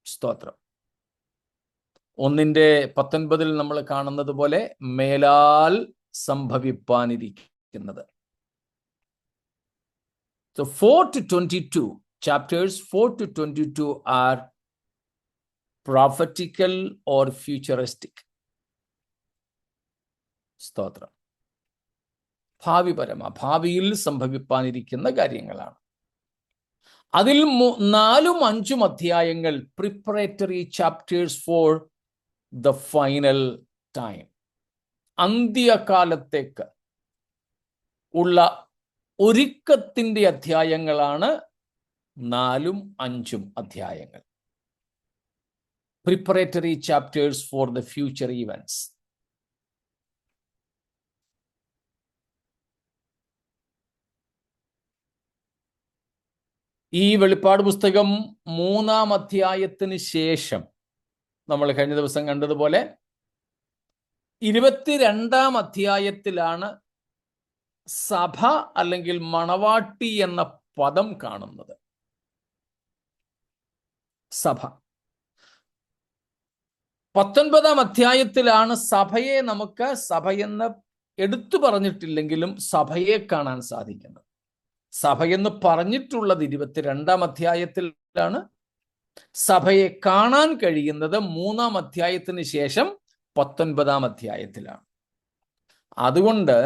[SPEAKER 1] സ്തോത്രം. 1:19 നമ്മൾ കാണുന്നത് പോലെ മേലാൽ സംഭവിപ്പാനിരിക്കുന്നത്. So 4-22 chapters 4-22 are prophetical or futuristic. സ്തോത്രം. ഭാവിയിൽ സംഭവിപ്പാനിരിക്കുന്ന കാര്യങ്ങളാണ്. അതിൽ 4-5 അധ്യായങ്ങൾ preparatory chapters for the final time, അന്ത്യകാലത്തേക്ക് ഉള്ള ഒരുക്കത്തിന്റെ അധ്യായങ്ങളാണ് 4-5 അധ്യായങ്ങൾ. Preparatory chapters for the future events. ഈ വെളിപ്പാട് പുസ്തകം 3-ാം അധ്യായത്തിന് ശേഷം നമ്മൾ കഴിഞ്ഞ ദിവസം കണ്ടതുപോലെ 22-ാം അധ്യായത്തിലാണ് സഭ അല്ലെങ്കിൽ മണവാട്ടി എന്ന പദം കാണുന്നത്. സഭ 19-ാം അധ്യായത്തിലാണ് സഭയെ നമുക്ക് സഭയെന്ന് എടുത്തു പറഞ്ഞിട്ടില്ലെങ്കിലും സഭയെ കാണാൻ സാധിക്കുന്നത്. സഭയെന്ന് പറഞ്ഞിട്ടുള്ളത് 22-ാം അധ്യായത്തിലാണ്. സഭയെ കാണാൻ കഴിയുന്നത് 3-ാം അധ്യായത്തിന് ശേഷം 19-ാം അധ്യായത്തിലാണ്. അതുകൊണ്ട്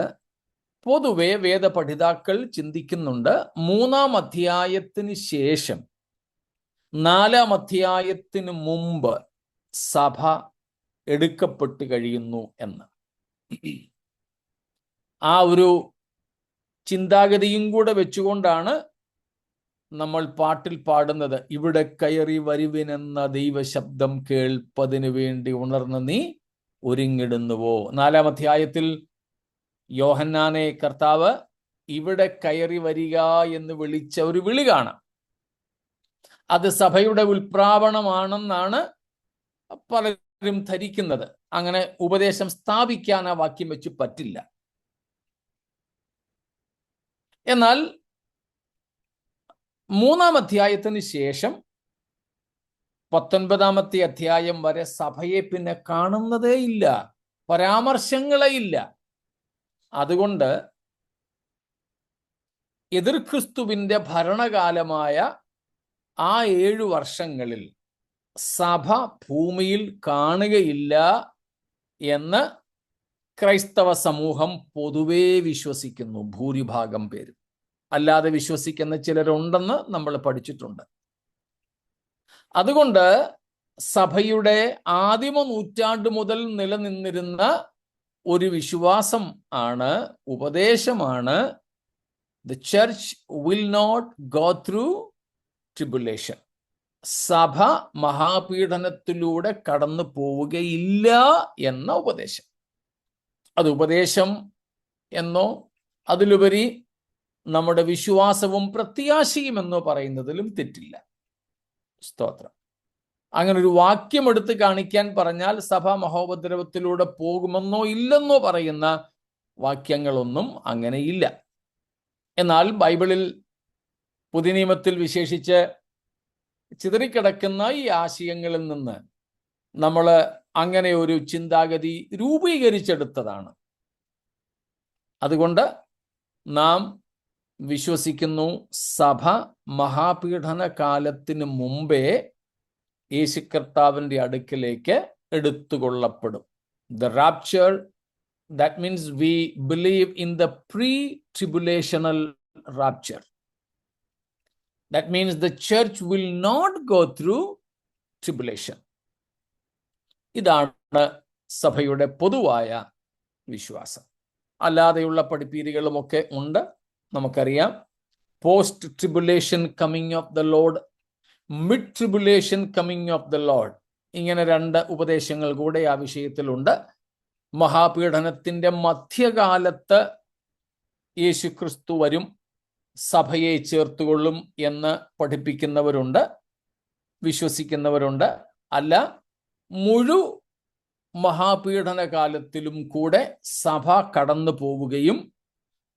[SPEAKER 1] പൊതുവെ വേദപഠിതാക്കൾ ചിന്തിക്കുന്നുണ്ട് 3-ാം അധ്യായത്തിന് ശേഷം 4-ാം അധ്യായത്തിന് മുമ്പ് സഭ എടുക്കപ്പെട്ട് കഴിയുന്നു എന്ന്. ആ ഒരു ചിന്താഗതിയും കൂടെ വെച്ചുകൊണ്ടാണ് നമ്മൾ പാട്ടിൽ പാടുന്നത്, ഇവിടെ കയറി വരുവിനെന്ന ദൈവശബ്ദം കേൾപ്പതിനു വേണ്ടി ഉണർന്ന് നീ ഒരുങ്ങിടുന്നുവോ. 4-ാം അധ്യായത്തിൽ യോഹന്നാനെ കർത്താവ് ഇവിടെ കയറി വരിക എന്ന് വിളിച്ച ഒരു വിളി കാണാം. അത് സഭയുടെ ഉൽപ്രാവണമാണെന്നാണ് പലരും ധരിക്കുന്നത്. അങ്ങനെ ഉപദേശം സ്ഥാപിക്കാൻ ആ വാക്യം വെച്ച് പറ്റില്ല. എന്നാൽ 3-ാം അധ്യായത്തിന് ശേഷം 19-ാമത്തെ അധ്യായം വരെ സഭയെ പിന്നെ കാണുന്നതേ ഇല്ല, പരാമർശങ്ങളേ ഇല്ല. അതുകൊണ്ട് എതിർ ക്രിസ്തുവിന്റെ ഭരണകാലമായ ആ 7 വർഷങ്ങളിൽ സഭ ഭൂമിയിൽ കാണുകയില്ല എന്ന് ക്രൈസ്തവ സമൂഹം പൊതുവേ വിശ്വസിക്കുന്നു, ഭൂരിഭാഗം പേരും. അല്ലാതെ വിശ്വസിക്കുന്ന ചിലരുണ്ടെന്ന് നമ്മൾ പഠിച്ചിട്ടുണ്ട്. അതുകൊണ്ട് സഭയുടെ ആദിമ നൂറ്റാണ്ട് മുതൽ നിലനിന്നിരുന്ന ഒരു വിശ്വാസം ആണ്, ഉപദേശമാണ്, the church will not go through tribulation. സഭ മഹാപീഡനത്തിലൂടെ കടന്നു പോവുകയില്ല എന്ന ഉപദേശം. അത് ഉപദേശം എന്നോ അതിലുപരി നമ്മുടെ വിശ്വാസവും പ്രത്യാശയും എന്നോ പറയുന്നതിലും തെറ്റില്ല. സ്തോത്രം. അങ്ങനെ ഒരു വാക്യം എടുത്ത് കാണിക്കാൻ പറഞ്ഞാൽ സഭ മഹോപദ്രവത്തിലൂടെ പോകുമെന്നോ ഇല്ലെന്നോ പറയുന്ന വാക്യങ്ങളൊന്നും അങ്ങനെയില്ല. എന്നാൽ ബൈബിളിൽ പുതിയ നിയമത്തിൽ വിശേഷിച്ച് ചിതറിക്കിടക്കുന്ന ഈ ആശയങ്ങളിൽ നിന്ന് നമ്മൾ അങ്ങനെ ഒരു ചിന്താഗതി രൂപീകരിച്ചെടുത്തതാണ്. അതുകൊണ്ട് നാം വിശ്വസിക്കുന്നു സഭ മഹാപീഡന കാലത്തിന് മുമ്പേ യേശു കർത്താവിന്റെ അടുക്കിലേക്ക് എടുത്തുകൊള്ളപ്പെടും. The rapture, that means we believe in the pre-tribulational rapture. That means the church will not go through tribulation. ഇതാണ് സഭയുടെ പൊതുവായ വിശ്വാസം. അല്ലാതെയുള്ള പഠിപ്പീരുകളുമൊക്കെ ഉണ്ട്, നമുക്കറിയാം. Post tribulation coming of the Lord, mid tribulation coming of the Lord, ഇങ്ങനെ 2 ഉപദേശങ്ങൾ കൂടെ ആ വിഷയത്തിലുണ്ട്. മഹാപീഡനത്തിന്റെ മധ്യകാലത്ത് യേശു ക്രിസ്തു വരും, സഭയെ ചേർത്തുകൊള്ളും എന്ന് പഠിപ്പിക്കുന്നവരുണ്ട്, വിശ്വസിക്കുന്നവരുണ്ട്. അല്ല, മുഴു മഹാപീഡന കാലത്തിലും കൂടെ സഭ കടന്നു പോവുകയും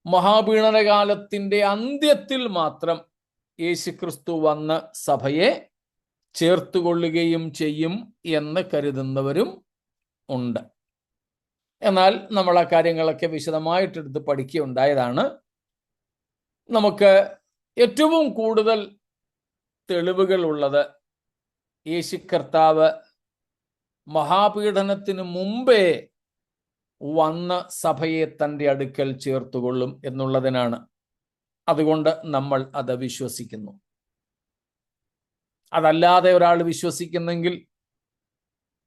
[SPEAKER 1] മഹാപീഡനകാലത്തിന്റെ അന്ത്യത്തിൽ മാത്രം യേശുക്രിസ്തു വന്ന് സഭയെ ചേർത്തുകൊള്ളുകയും ചെയ്യും എന്ന് കരുതുന്നവരും ഉണ്ട്. എന്നാൽ നമ്മൾ ആ കാര്യങ്ങളൊക്കെ വിശദമായിട്ടെടുത്ത് പഠിക്കുകയുണ്ടായതാണ്. നമുക്ക് ഏറ്റവും കൂടുതൽ തെളിവുകൾ ഉള്ളത് യേശു കർത്താവ് മഹാപീഡനത്തിന് മുമ്പേ വന്ന് സഭയെ തൻ്റെ അടുക്കൽ ചേർത്തുകൊള്ളും എന്നുള്ളതിനാണ്. അതുകൊണ്ട് നമ്മൾ അത് വിശ്വസിക്കുന്നു. അതല്ലാതെ ഒരാൾ വിശ്വസിക്കുന്നെങ്കിൽ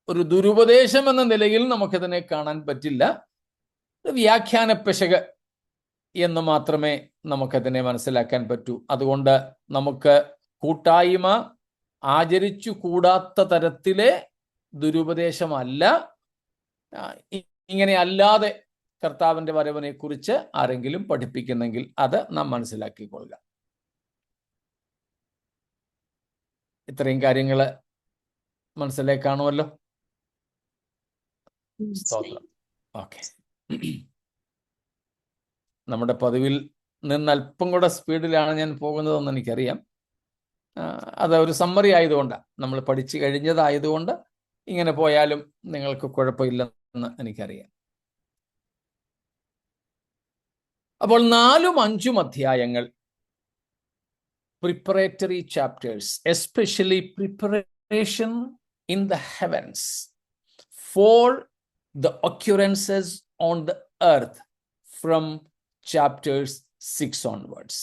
[SPEAKER 1] ഒരു ദുരുപദേശം എന്ന നിലയിൽ നമുക്കതിനെ കാണാൻ പറ്റില്ല. വ്യാഖ്യാന പിശക് എന്ന് മാത്രമേ നമുക്കതിനെ മനസ്സിലാക്കാൻ പറ്റൂ. അതുകൊണ്ട് നമുക്ക് കൂട്ടായ്മ ആചരിച്ചു കൂടാത്ത തരത്തിലെ ദുരുപദേശമല്ല. ഇങ്ങനെ അല്ലാതെ കർത്താവിന്റെ വരവിനെ കുറിച്ച് ആരെങ്കിലും പഠിപ്പിക്കുന്നെങ്കിൽ അത് നാം മനസ്സിലാക്കിക്കൊള്ളുക. ഇത്രയും കാര്യങ്ങൾ മനസ്സിലായി കാണുമല്ലോ. സ്തോത്രം. ഓക്കെ, നമ്മുടെ പതിവിൽ നിന്ന് അല്പം കൂടെ സ്പീഡിലാണ് ഞാൻ പോകുന്നതെന്ന് എനിക്കറിയാം. അത് ഒരു സമ്മറി ആയതുകൊണ്ടാണ്, നമ്മൾ പഠിച്ചു കഴിഞ്ഞതായതുകൊണ്ട് ഇങ്ങനെ പോയാലും നിങ്ങൾക്ക് കുഴപ്പമില്ലെന്ന് എനിക്കറിയാം. അപ്പോൾ 4ഉം 5ഉം അധ്യായങ്ങൾ preparatory chapters, especially preparation in the heavens for the occurrences on the earth from chapters 6 onwards.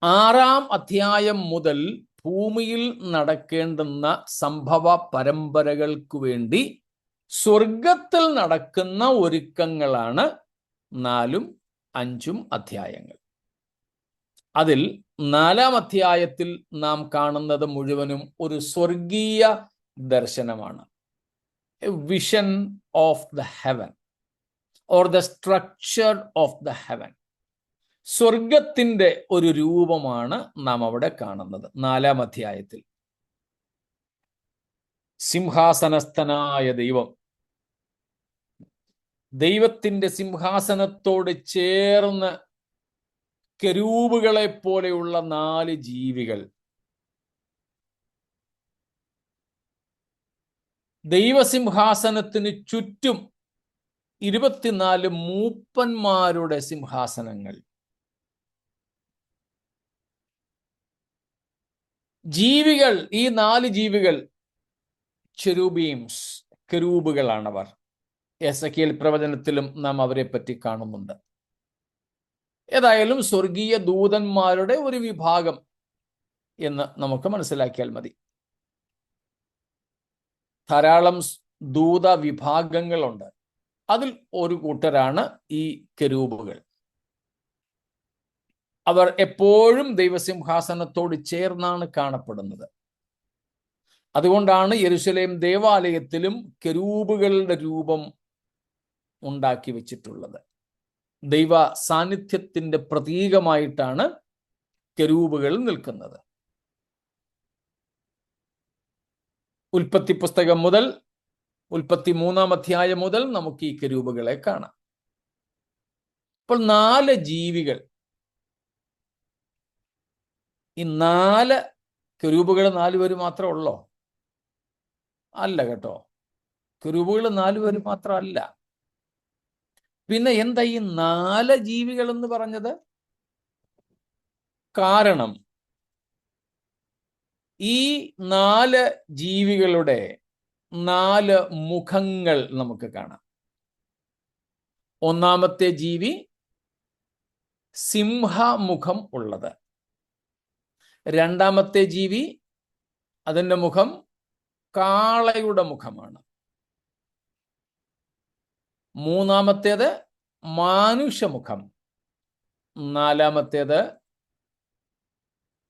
[SPEAKER 1] 6-ാം അധ്യായം മുതൽ ഭൂമിയിൽ നടക്കേണ്ടുന്ന സംഭവ പരമ്പരകൾക്ക് വേണ്ടി സ്വർഗത്തിൽ നടക്കുന്ന ഒരുക്കങ്ങളാണ് 4-ഉം 5-ഉം അധ്യായങ്ങൾ. അതിൽ 4-ാം അധ്യായത്തിൽ നാം കാണുന്നത് മുഴുവനും ഒരു സ്വർഗീയ ദർശനമാണ്. A vision of the heaven or the structure of the heaven. സ്വർഗത്തിന്റെ ഒരു രൂപമാണ് നാം അവിടെ കാണുന്നത് 4-ാം അധ്യായത്തിൽ. സിംഹാസനസ്ഥനായ ദൈവത്തിന്റെ സിംഹാസനത്തോട് ചേർന്ന് കെരൂബുകളെ പോലെയുള്ള 4 ജീവികൾ, ദൈവസിംഹാസനത്തിന് ചുറ്റും 24 മൂപ്പന്മാരുടെ സിംഹാസനങ്ങൾ, ജീവികൾ, ഈ 4 ജീവികൾ ചെരൂബീംസ്, കെരൂബുകളാണവർ. എസെക്കിയേൽ പ്രവചനത്തിലും നാം അവരെ പറ്റി കാണുന്നുണ്ട്. ഏതായാലും സ്വർഗീയ ദൂതന്മാരുടെ ഒരു വിഭാഗം എന്ന് നമുക്ക് മനസ്സിലാക്കിയാൽ മതി. ധാരാളം ദൂത വിഭാഗങ്ങളുണ്ട്. അതിൽ ഒരു കൂട്ടരാണ് ഈ കെരൂബുകൾ. അവർ എപ്പോഴും ദൈവസിംഹാസനത്തോട് ചേർന്നാണ് കാണപ്പെടുന്നത്. അതുകൊണ്ടാണ് യെരുശലേം ദേവാലയത്തിലും കെരൂബുകളുടെ രൂപം ഉണ്ടാക്കി വെച്ചിട്ടുള്ളത്. ദൈവ സാന്നിധ്യത്തിന്റെ പ്രതീകമായിട്ടാണ് കെരൂബുകൾ നിൽക്കുന്നത്. ഉൽപ്പത്തി പുസ്തകം മുതൽ 33-ാം അധ്യായം മുതൽ നമുക്ക് ഈ കെരൂബുകളെ കാണാം. അപ്പോൾ 4 ജീവികൾ, ഈ 4 കെരൂബുകൾ 4 പേര് മാത്രമേ ഉള്ളോ? അല്ല കേട്ടോ, കെരൂബുകൾ 4 പേര് മാത്രമല്ല. പിന്നെ എന്താ ഈ 4 ജീവികൾ എന്ന് പറഞ്ഞത്? കാരണം ഈ 4 ജീവികളുടെ 4 മുഖങ്ങൾ നമുക്ക് കാണാം. ഒന്നാമത്തെ ജീവി സിംഹമുഖം ഉള്ളത്. രണ്ടാമത്തെ ജീവി, അതിൻ്റെ മുഖം കാളയുടെ മുഖമാണ്. മൂന്നാമത്തേത് മാനുഷമുഖം. നാലാമത്തേത്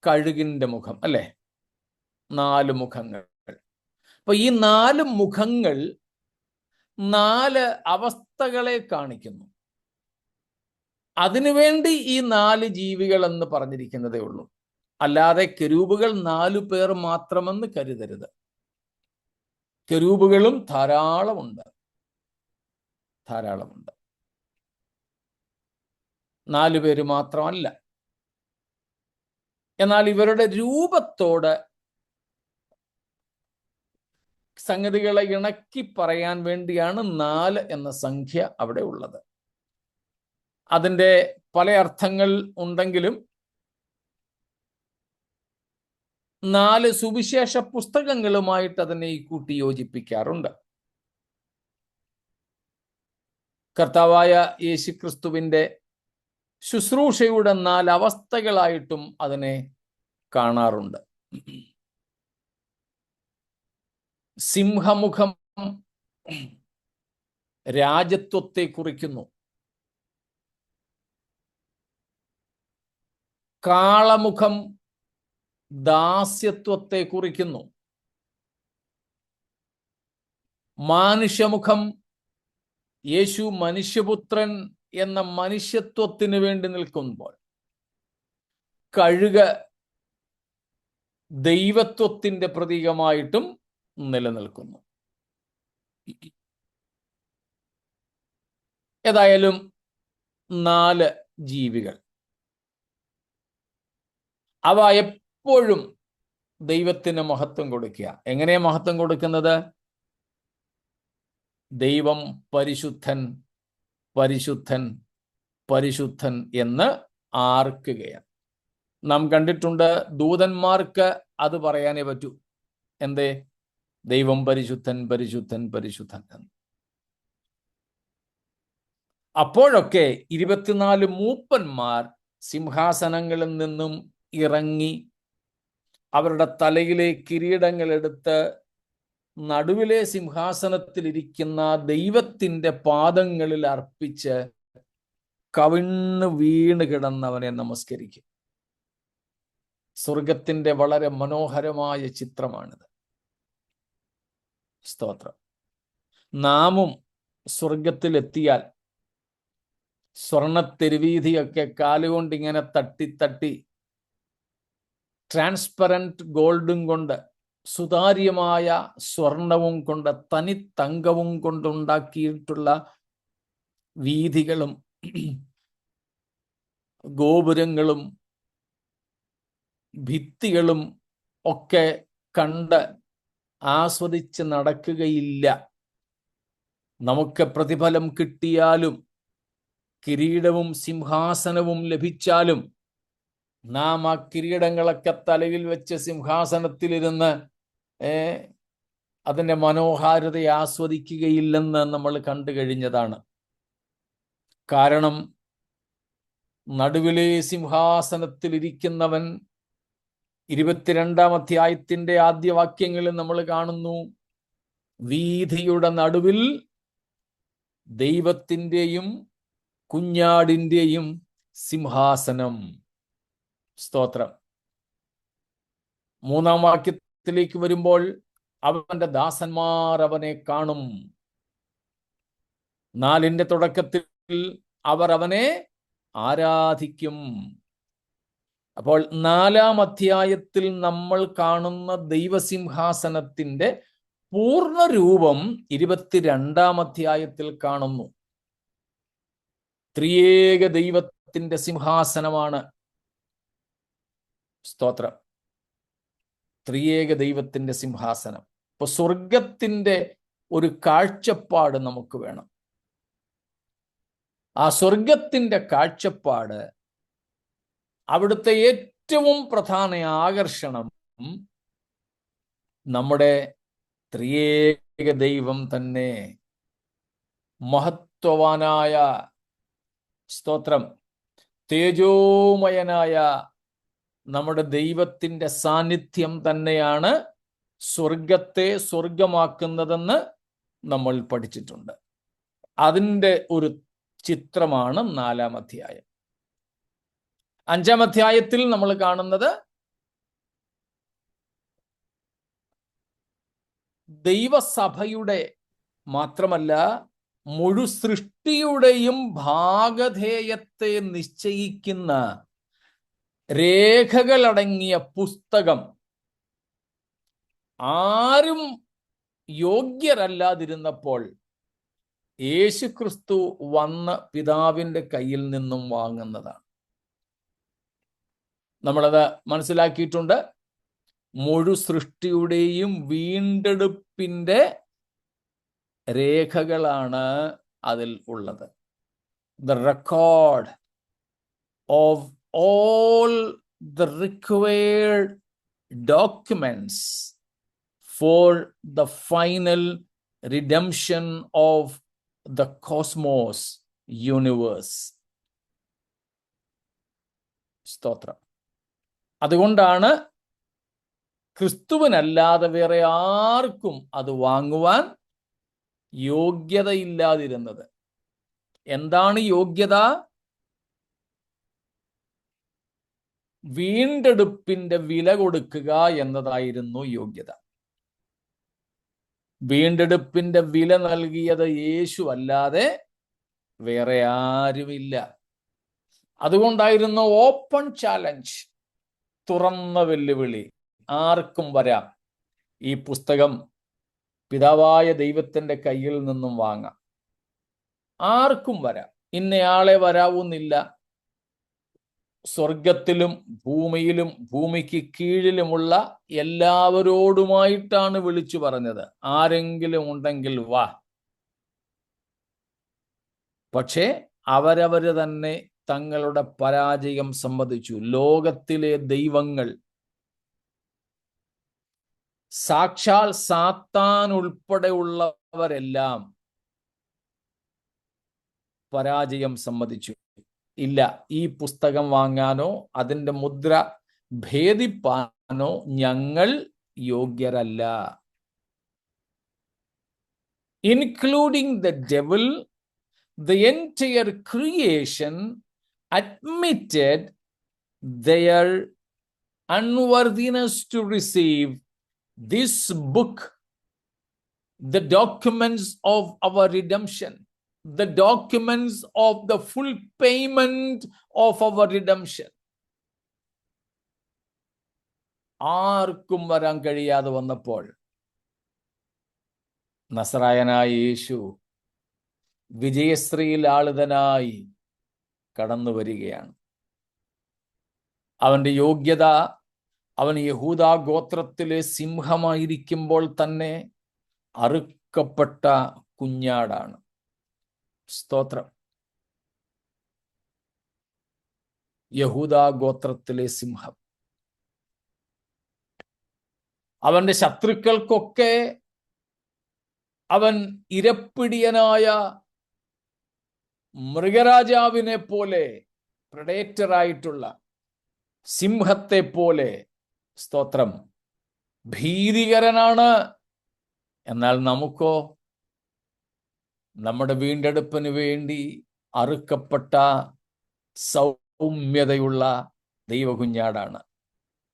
[SPEAKER 1] കഴുകിന്റെ മുഖം. അല്ലേ? 4 മുഖങ്ങൾ. അപ്പൊ ഈ 4 മുഖങ്ങൾ 4 അവസ്ഥകളെ കാണിക്കുന്നു. അതിനുവേണ്ടി ഈ 4 ജീവികൾ എന്ന് പറഞ്ഞിരിക്കുന്നതേ ഉള്ളൂ. അല്ലാതെ കെരൂബുകൾ 4 പേർ മാത്രമെന്ന് കരുതരുത്. കെരൂബുകളും ധാരാളമുണ്ട്. 4 പേര് മാത്രമല്ല. എന്നാൽ ഇവരുടെ രൂപത്തോട് സംഗതികളെ ഇണക്കി പറയാൻ വേണ്ടിയാണ് 4 എന്ന സംഖ്യ അവിടെ ഉള്ളത്. അതിൻ്റെ പല അർത്ഥങ്ങൾ ഉണ്ടെങ്കിലും 4 സുവിശേഷ പുസ്തകങ്ങളുമായിട്ട് അതിനെ കൂട്ടി യോജിപ്പിക്കാറുണ്ട്. കർത്താവായ യേശുക്രിസ്തുവിൻ്റെ ശുശ്രൂഷയുടെ 4 അവസ്ഥകളായിട്ടും അതിനെ കാണാറുണ്ട്. സിംഹമുഖം രാജത്വത്തെ കുറിക്കുന്നു. കാളമുഖം ദാസ്യത്വത്തെ കുറിക്കുന്നു. മാനുഷമുഖം യേശു മനുഷ്യപുത്രൻ എന്ന മനുഷ്യത്വത്തിന് വേണ്ടി നിൽക്കുമ്പോൾ, കഴുക് ദൈവത്വത്തിന്റെ പ്രതീകമായിട്ടും നിലനിൽക്കുന്നു. ഏതായാലും 4 ജീവികൾ, അവ എപ്പോഴും ദൈവത്തിന് മഹത്വം കൊടുക്കുക. എങ്ങനെയാ മഹത്വം കൊടുക്കുന്നത്? ദൈവം പരിശുദ്ധൻ പരിശുദ്ധൻ പരിശുദ്ധൻ എന്ന് ആർക്കുകയാണ്. നാം കണ്ടിട്ടുണ്ട് ദൂതന്മാർക്ക് അത് പറയാനേ പറ്റൂ. എന്തേ? ദൈവം പരിശുദ്ധൻ പരിശുദ്ധൻ പരിശുദ്ധൻ എന്ന്. അപ്പോഴൊക്കെ 24 മൂപ്പന്മാർ സിംഹാസനങ്ങളിൽ നിന്നും ഇറങ്ങി അവരുടെ തലയിലെ കിരീടങ്ങളെടുത്ത് നടുവിലെ സിംഹാസനത്തിലിരിക്കുന്ന ദൈവത്തിൻ്റെ പാദങ്ങളിൽ അർപ്പിച്ച് കവിണ്ണ് വീണ് കിടന്നവനെ നമസ്കരിക്കും. സ്വർഗത്തിൻ്റെ വളരെ മനോഹരമായ ചിത്രമാണിത്. സ്തോത്രം. നാമും സ്വർഗത്തിലെത്തിയാൽ സ്വർണത്തെരുവീതിയൊക്കെ കാലുകൊണ്ട് ഇങ്ങനെ തട്ടി തട്ടി ട്രാൻസ്പെറന്റ് ഗോൾഡും കൊണ്ട്, സുതാര്യമായ സ്വർണവും കൊണ്ട്, തനി തങ്കവും കൊണ്ടുണ്ടാക്കിയിട്ടുള്ള വീഥികളും ഗോപുരങ്ങളും ഭിത്തികളും ഒക്കെ കണ്ട് ആസ്വദിച്ച് നടക്കുകയില്ല. നമുക്ക് പ്രതിഫലം കിട്ടിയാലും കിരീടവും സിംഹാസനവും ലഭിച്ചാലും നാം ആ കിരീടങ്ങളൊക്കെ തലയിൽ വെച്ച് സിംഹാസനത്തിലിരുന്ന് അതിൻ്റെ മനോഹാരിതയെ ആസ്വദിക്കുകയില്ലെന്ന് നമ്മൾ കണ്ടു കഴിഞ്ഞതാണ്. കാരണം നടുവിലെ സിംഹാസനത്തിലിരിക്കുന്നവൻ 22-ാം അധ്യായത്തിൻ്റെ ആദ്യ വാക്യങ്ങളിൽ നമ്മൾ കാണുന്നു, വീഥിയുടെ നടുവിൽ ദൈവത്തിൻ്റെയും കുഞ്ഞാടിൻ്റെയും സിംഹാസനം. സ്തോത്രം. 3-ാം വാക്യത്തിലേക്ക് വരുമ്പോൾ അവന്റെ ദാസന്മാർ അവനെ കാണും. 4-ന്റെ തുടക്കത്തിൽ അവർ അവനെ ആരാധിക്കും. അപ്പോൾ 4-ാം അധ്യായത്തിൽ നമ്മൾ കാണുന്ന ദൈവസിംഹാസനത്തിന്റെ പൂർണ്ണ രൂപം 22-ാം അധ്യായത്തിൽ കാണുന്നു. ത്രിയേക ദൈവത്തിന്റെ സിംഹാസനമാണ്. സ്തോത്രം. ത്രിയേക ദൈവത്തിന്റെ സിംഹാസനം. ഇപ്പൊ സ്വർഗത്തിന്റെ ഒരു കാഴ്ചപ്പാട് നമുക്ക് വേണം. ആ സ്വർഗത്തിന്റെ കാഴ്ചപ്പാട്, അവിടുത്തെ ഏറ്റവും പ്രധാന ആകർഷണം നമ്മുടെ ത്രിയേക ദൈവം തന്നെ. മഹത്വവാനായ, സ്തോത്രം, തേജോമയനായ നമ്മുടെ ദൈവത്തിൻ്റെ സാന്നിധ്യം തന്നെയാണ് സ്വർഗത്തെ സ്വർഗമാക്കുന്നതെന്ന് നമ്മൾ പഠിച്ചിട്ടുണ്ട്. അതിൻ്റെ ഒരു ചിത്രമാണ് 4-ാം അധ്യായം. 5-ാം അധ്യായത്തിൽ നമ്മൾ കാണുന്നത് ദൈവസഭയുടെ മാത്രമല്ല മുഴു സൃഷ്ടിയുടെയും ഭാഗധേയത്തെ നിശ്ചയിക്കുന്ന രേഖകളടങ്ങിയ പുസ്തകം ആരും യോഗ്യരല്ലാതിരുന്നപ്പോൾ യേശുക്രിസ്തു വന്ന് പിതാവിൻ്റെ കയ്യിൽ നിന്നും വാങ്ങുന്നതാണ്. നമ്മളത് മനസ്സിലാക്കിയിട്ടുണ്ട്. മുഴു സൃഷ്ടിയുടെയും വീണ്ടെടുപ്പിൻ്റെ രേഖകളാണ് അതിൽ ഉള്ളത്. The record of all the required documents for the final redemption of the cosmos universe. സ്തോത്രം. അതുകൊണ്ടാണ് ക്രിസ്തുവിനല്ലാതെ വേറെ ആർക്കും അത് വാങ്ങുവാൻ യോഗ്യതയില്ലാതിരുന്നത്. എന്താണ് യോഗ്യത? വീണ്ടെടുപ്പിന്റെ വില കൊടുക്കുക എന്നതായിരുന്നു യോഗ്യത. വീണ്ടെടുപ്പിന്റെ വില നൽകിയത് യേശു അല്ലാതെ വേറെ ആരുമില്ല. അതുകൊണ്ടായിരുന്നു ഓപ്പൺ ചാലഞ്ച്, തുറന്ന വെല്ലുവിളി. ആർക്കും വരാം. ഈ പുസ്തകം പിതാവായ ദൈവത്തിന്റെ കയ്യിൽ നിന്നും വാങ്ങാം. ആർക്കും വരാം. ഇന്നയാളെ വരാവുന്നില്ല. സ്വർഗത്തിലും ഭൂമിയിലും ഭൂമിക്ക് കീഴിലുമുള്ള എല്ലാവരോടുമായിട്ടാണ് വിളിച്ചു പറഞ്ഞത്, ആരെങ്കിലും ഉണ്ടെങ്കിൽ വാ. പക്ഷേ അവരവര് തന്നെ തങ്ങളുടെ പരാജയം സമ്മതിച്ചു. ലോകത്തിലെ ദൈവങ്ങൾ, സാക്ഷാൽ സാത്താൻ ഉൾപ്പെടെയുള്ളവരെല്ലാം പരാജയം സമ്മതിച്ചു. ഇല്ല, ഈ പുസ്തകം വാങ്ങാനോ അതിൻ്റെ മുദ്ര ഭേദിപ്പാനോ ഞങ്ങൾ യോഗ്യരല്ല. Including the devil, the entire creation admitted their unworthiness to receive this book, the documents of our redemption, the documents of the full payment of our redemption. ആർക്കും വരാൻ കഴിയാതെ വന്നപ്പോൾ നസറായനായ യേശു വിജയശ്രീലാളിതനായി കടന്നു വരികയാണ്. അവന്റെ യോഗ്യത, അവൻ യഹൂദാ ഗോത്രത്തിലെ സിംഹമായിരിക്കുമ്പോൾ തന്നെ അറുക്കപ്പെട്ട കുഞ്ഞാടാണ്. സ്തോത്രം. യഹൂദാ ഗോത്രത്തിലെ സിംഹം. അവന്റെ ശത്രുക്കൾക്കൊക്കെ അവൻ ഇരപ്പിടിയനായ മൃഗരാജാവിനെ പോലെ, പ്രഡേറ്ററായിട്ടുള്ള സിംഹത്തെ പോലെ, സ്തോത്രം, ഭീതികരനാണ്. എന്നാൽ നമുക്കോ നമ്മുടെ വീണ്ടെടുപ്പിന് വേണ്ടി അറുക്കപ്പെട്ട സൗമ്യതയുള്ള ദൈവകുഞ്ഞാടാണ്.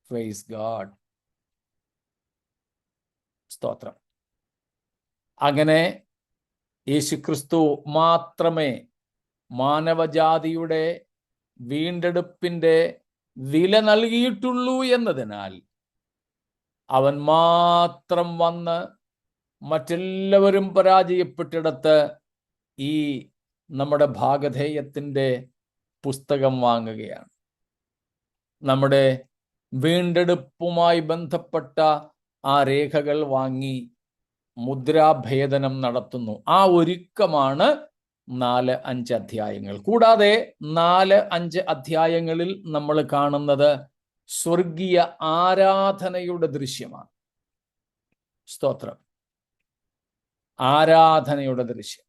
[SPEAKER 1] Praise God. സ്തോത്രം. അങ്ങനെ യേശുക്രിസ്തു മാത്രമേ മാനവജാതിയുടെ വീണ്ടെടുപ്പിന്റെ വില നൽകിയിട്ടുള്ളൂ എന്നതിനാൽ അവൻ മാത്രം വന്ന് മറ്റെല്ലാവരും പരാജയപ്പെട്ടിടത്ത് ഈ നമ്മുടെ ഭാഗധേയത്തിൻ്റെ പുസ്തകം വാങ്ങുകയാണ്. നമ്മുടെ വീണ്ടെടുപ്പുമായി ബന്ധപ്പെട്ട ആ രേഖകൾ വാങ്ങി മുദ്രാഭേദനം നടത്തുന്നു. ആ ഒരുക്കമാണ് 4-5 അധ്യായങ്ങൾ. കൂടാതെ 4-5 അധ്യായങ്ങളിൽ നമ്മൾ കാണുന്നത് സ്വർഗീയ ആരാധനയുടെ ദൃശ്യമാണ്. സ്തോത്രം. ആരാധനയുടെ ദൃശ്യം.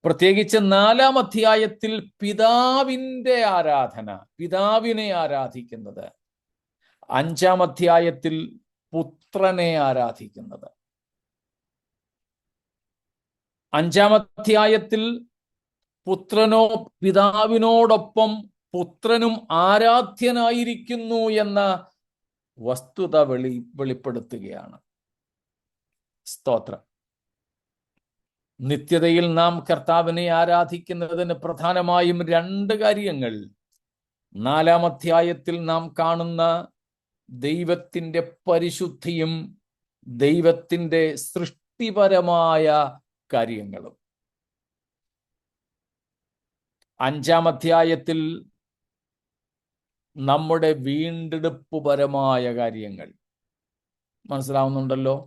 [SPEAKER 1] പ്രത്യേകിച്ച് 4-ാം അധ്യായത്തിൽ പിതാവിൻ്റെ ആരാധന, പിതാവിനെ ആരാധിക്കുന്നത്. 5-ാം അധ്യായത്തിൽ പുത്രനെ ആരാധിക്കുന്നത്. 5-ാം അധ്യായത്തിൽ പുത്രനോ പിതാവിനോടൊപ്പം പുത്രനും ആരാധ്യനായിരിക്കുന്നു എന്ന വസ്തുത വെളിപ്പെടുത്തുകയാണ്. സ്തോത്രം. നിത്യതയിൽ നാം കർത്താവിനെ ആരാധിക്കുന്നതിന് പ്രധാനമായും 2 കാര്യങ്ങൾ 4-ാം അധ്യായത്തിൽ നാം കാണുന്ന ദൈവത്തിൻ്റെ പരിശുദ്ധിയും ദൈവത്തിൻ്റെ സൃഷ്ടിപരമായ കാര്യങ്ങളും. 5-ാം അധ്യായത്തിൽ നമ്മുടെ വീണ്ടെടുപ്പുപരമായ കാര്യങ്ങൾ. മനസ്സിലാവുന്നുണ്ടല്ലോ?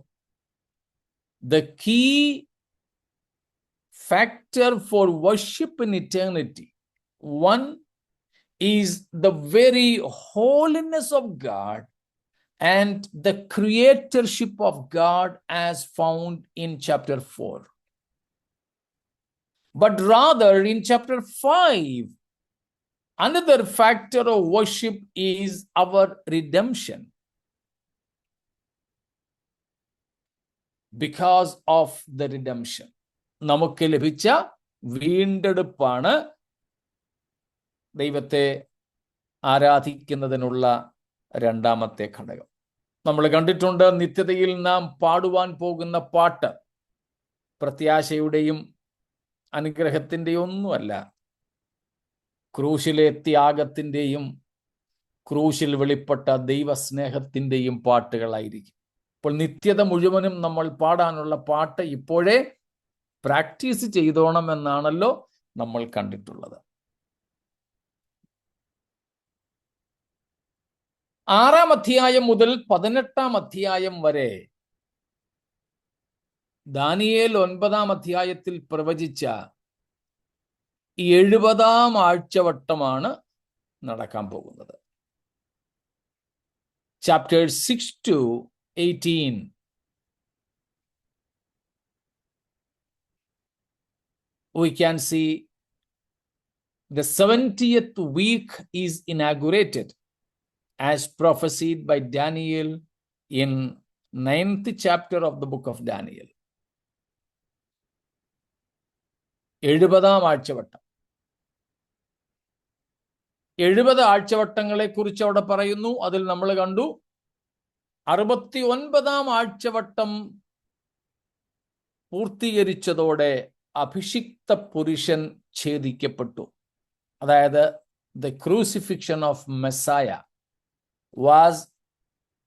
[SPEAKER 1] The key factor for worship in eternity, one is the very holiness of God and the creatorship of God as found in chapter 4. But rather in chapter 5, another factor of worship is our redemption. Because of the redemption, നമുക്ക് ലഭിച്ച വീണ്ടെടുപ്പാണ് ദൈവത്തെ ആരാധിക്കുന്നതിനുള്ള 2ാമത്തെ ഘടകം. നമ്മൾ കണ്ടിട്ടുണ്ട്, നിത്യതയിൽ നാം പാടുവാൻ പോകുന്ന പാട്ട് പ്രത്യാശയുടെയും അനുഗ്രഹത്തിൻ്റെയും ഒന്നുമല്ല, ക്രൂശിലെ ത്യാഗത്തിൻ്റെയും ക്രൂശിൽ വെളിപ്പെട്ട ദൈവസ്നേഹത്തിൻ്റെയും പാട്ടുകളായിരിക്കും. അപ്പോൾ നിത്യത മുഴുവനും നമ്മൾ പാടാനുള്ള പാട്ട് ഇപ്പോഴേ പ്രാക്ടീസ് ചെയ്തോണം എന്നാണല്ലോ നമ്മൾ കണ്ടിട്ടുള്ളത്. 6-ാം അധ്യായം മുതൽ 18-ാം അധ്യായം വരെ ദാനിയേൽ 9-ാം അധ്യായത്തിൽ പ്രവചിച്ച 70-ാം ആഴ്ചവട്ടമാണ് നടക്കാൻ പോകുന്നത്. Chapters 6 to 18. We can see the 70th week is inaugurated as prophesied by Daniel in 9th chapter of the book of Daniel. 70-ാം ആഴ്ചവട്ടം. 70 ആഴ്ചവട്ടങ്ങളെ കുറിച്ച് അവിടെ പറയുന്നു. അതിൽ നമ്മൾ കണ്ടു 69-ാം ആഴ്ചവട്ടം പൂർത്തീകരിച്ചതോടെ അഭിഷിക്ത പുരുഷൻ ഛേദിക്കപ്പെട്ടു. അതായത് the crucifixion of Messiah was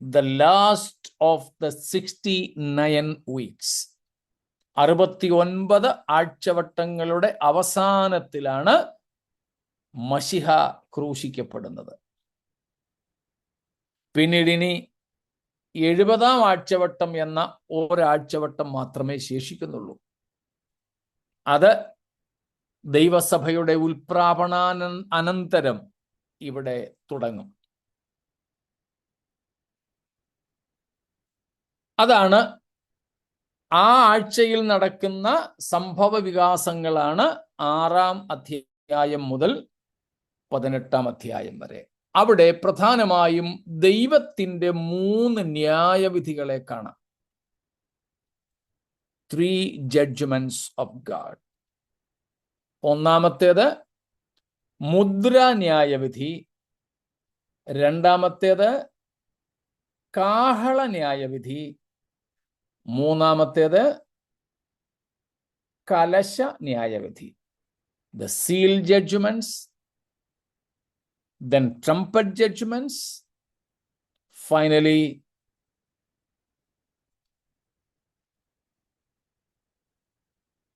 [SPEAKER 1] the last of the 69 weeks. 69 ആഴ്ചവട്ടങ്ങളുടെ അവസാനത്തിലാണ് മശിഹ ക്രൂശിക്കപ്പെടുന്നത്. പിന്നീട് ഇനി 70-ാം ആഴ്ചവട്ടം എന്ന ഒരാഴ്ചവട്ടം മാത്രമേ ശേഷിക്കുന്നുള്ളൂ. അത് ദൈവസഭയുടെ അനന്തരം ഇവിടെ തുടങ്ങും. അതാണ് ആ ആഴ്ചയിൽ നടക്കുന്ന സംഭവ വികാസങ്ങളാണ് 6-ാം അധ്യായം മുതൽ 18-ാം അധ്യായം വരെ. അവിടെ പ്രധാനമായും ദൈവത്തിന്റെ 3 ന്യായവിധികളെ കാണാം. 3 judgments of God. ഒന്നാമത്തേത് മുദ്രാ ന്യായവിധി, രണ്ടാമത്തേത് കാഹള ന്യായവിധി, മൂന്നാമത്തേത് കലശ ന്യായവിധി. The seal judgments, then trumpet judgments, finally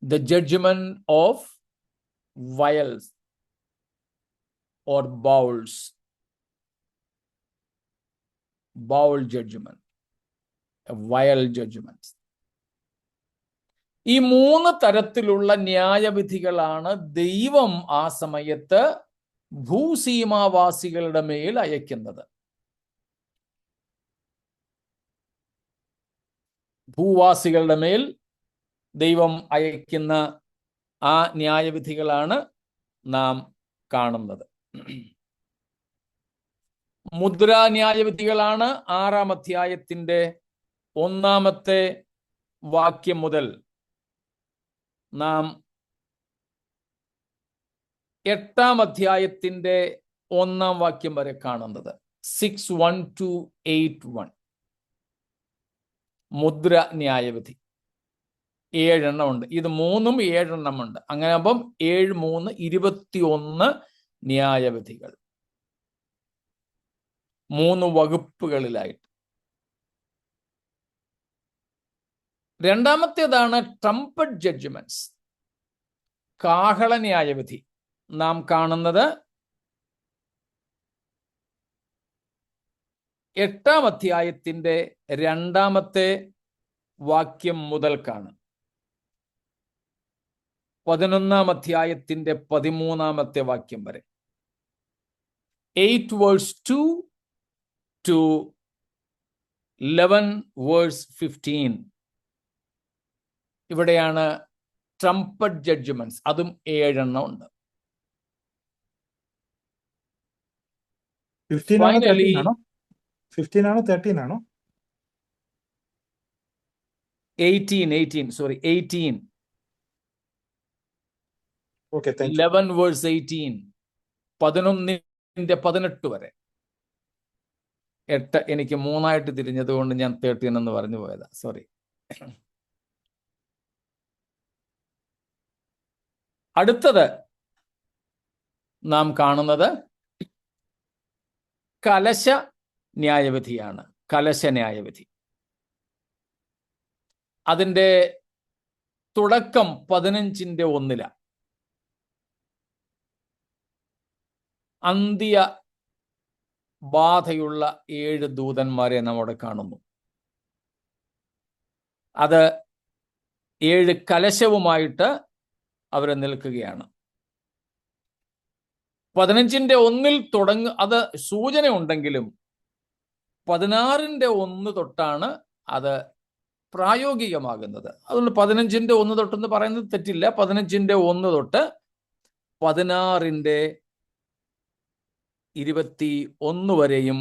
[SPEAKER 1] the judgment of vials or bowls. Bowl judgment, vial judgments. ഈ 3 തരത്തിലുള്ള ന്യായവിധികളാണ് ദൈവം ആ സമയത്ത് ഭൂസീമാവാസികളുടെ മേൽ അയക്കുന്നത്. ഭൂവാസികളുടെ മേൽ ദൈവം അയക്കുന്ന ആ ന്യായവിധികളാണ് നാം കാണുന്നത്. മുദ്രാ ന്യായവിധികളാണ് 6-ാം അധ്യായത്തിന്റെ 1-ാമത്തെ വാക്യം മുതൽ നാം 8-ാം അധ്യായത്തിന്റെ 1-ാം വാക്യം വരെ കാണുന്നത്. 6:1 to 8:1 മുദ്ര ന്യായവിധി 7 എണ്ണം ഉണ്ട്. ഇത് 3-ഉം 7 എണ്ണമുണ്ട്. അങ്ങനെ അപ്പം 7, 3, 21 ന്യായവിധികൾ 3 വകുപ്പുകളിലായിട്ട്. രണ്ടാമത്തേതാണ് ട്രംപറ്റ് ജഡ്ജ്മെന്റ്സ്, കാഹള ന്യായവിധി. നാം കാണുന്നത് 8-ാം അധ്യായത്തിന്റെ 2-ാമത്തെ വാക്യം മുതൽക്കാണ് 11-ാം അധ്യായത്തിന്റെ 13-ാമത്തെ വാക്യം വരെ. 8 verse 2 to 11 verse 15. ഇവിടെയാണ് ട്രംപറ്റ് ജഡ്ജ്മെന്റ്സ്. അതും 7 എണ്ണം ഉണ്ട്.
[SPEAKER 4] 15 ആണോ 13 ആണോ? 15 ആണോ 13 ആണോ?
[SPEAKER 1] 18 sorry 18.
[SPEAKER 4] Okay, thank you.
[SPEAKER 1] 11 verse 18. 11-ന്റെ 18 വരെ. 8 എനിക്ക് 3ആയിട്ട് തിരിഞ്ഞത് കൊണ്ട് ഞാൻ 13 എന്ന് പറഞ്ഞു പോയതാ, സോറി. അടുത്തത് നാം കാണുന്നത് കലശ ന്യായവിധിയാണ്. കലശ ന്യായവിധി അതിന്റെ തുടക്കം 15-ന്റെ 1-ലാണ്. അന്ത്യ ബാധയുള്ള 7 ദൂതന്മാരെ നമ്മോട് കാണുന്നു. അത് 7 കലശവുമായിട്ട് അവർ നിൽക്കുകയാണ്. 15:1 അത് സൂചന ഉണ്ടെങ്കിലും 16:1 തൊട്ടാണ് അത് പ്രായോഗികമാകുന്നത്. അതുകൊണ്ട് 15:1 തൊട്ടെന്ന് പറയുന്നത് തെറ്റില്ല. 15:1 തൊട്ട് 16:21 വരെയും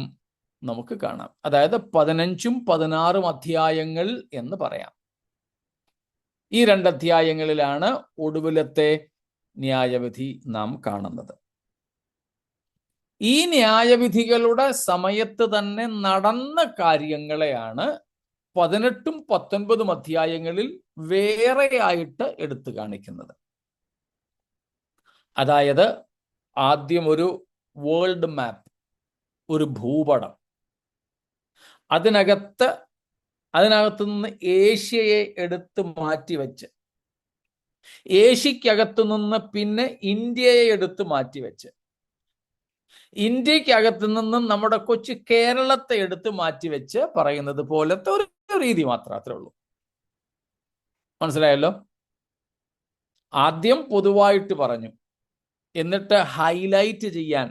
[SPEAKER 1] നമുക്ക് കാണാം. അതായത് 15ഉം 16ഉം അധ്യായങ്ങൾ എന്ന് പറയാം. ഈ 2 അധ്യായങ്ങളിലാണ് ഒടുവിലത്തെ ന്യായവിധി നാം കാണുന്നത്. ഈ ന്യായവിധികളുടെ സമയത്ത് തന്നെ നടന്ന കാര്യങ്ങളെയാണ് 18ഉം 19ഉം അധ്യായങ്ങളിൽ വേറെയായിട്ട് എടുത്തു കാണിക്കുന്നത്. അതായത് ആദ്യം ഒരു വേൾഡ് മാപ്പ്, ഒരു ഭൂപടം, അതിനകത്ത് നിന്ന് ഏഷ്യയെ എടുത്ത് മാറ്റിവെച്ച്, ഏഷ്യക്കകത്തു നിന്ന് പിന്നെ ഇന്ത്യയെ എടുത്ത് മാറ്റിവെച്ച്, ഇന്ത്യക്കകത്ത് നിന്നും നമ്മുടെ കൊച്ചു കേരളത്തെ എടുത്ത് മാറ്റിവെച്ച് പറയുന്നത് പോലത്തെ ഒരു രീതി മാത്രം, അത്രേ ഉള്ളൂ. മനസ്സിലായല്ലോ? ആദ്യം പൊതുവായിട്ട് പറഞ്ഞു, എന്നിട്ട് ഹൈലൈറ്റ് ചെയ്യാൻ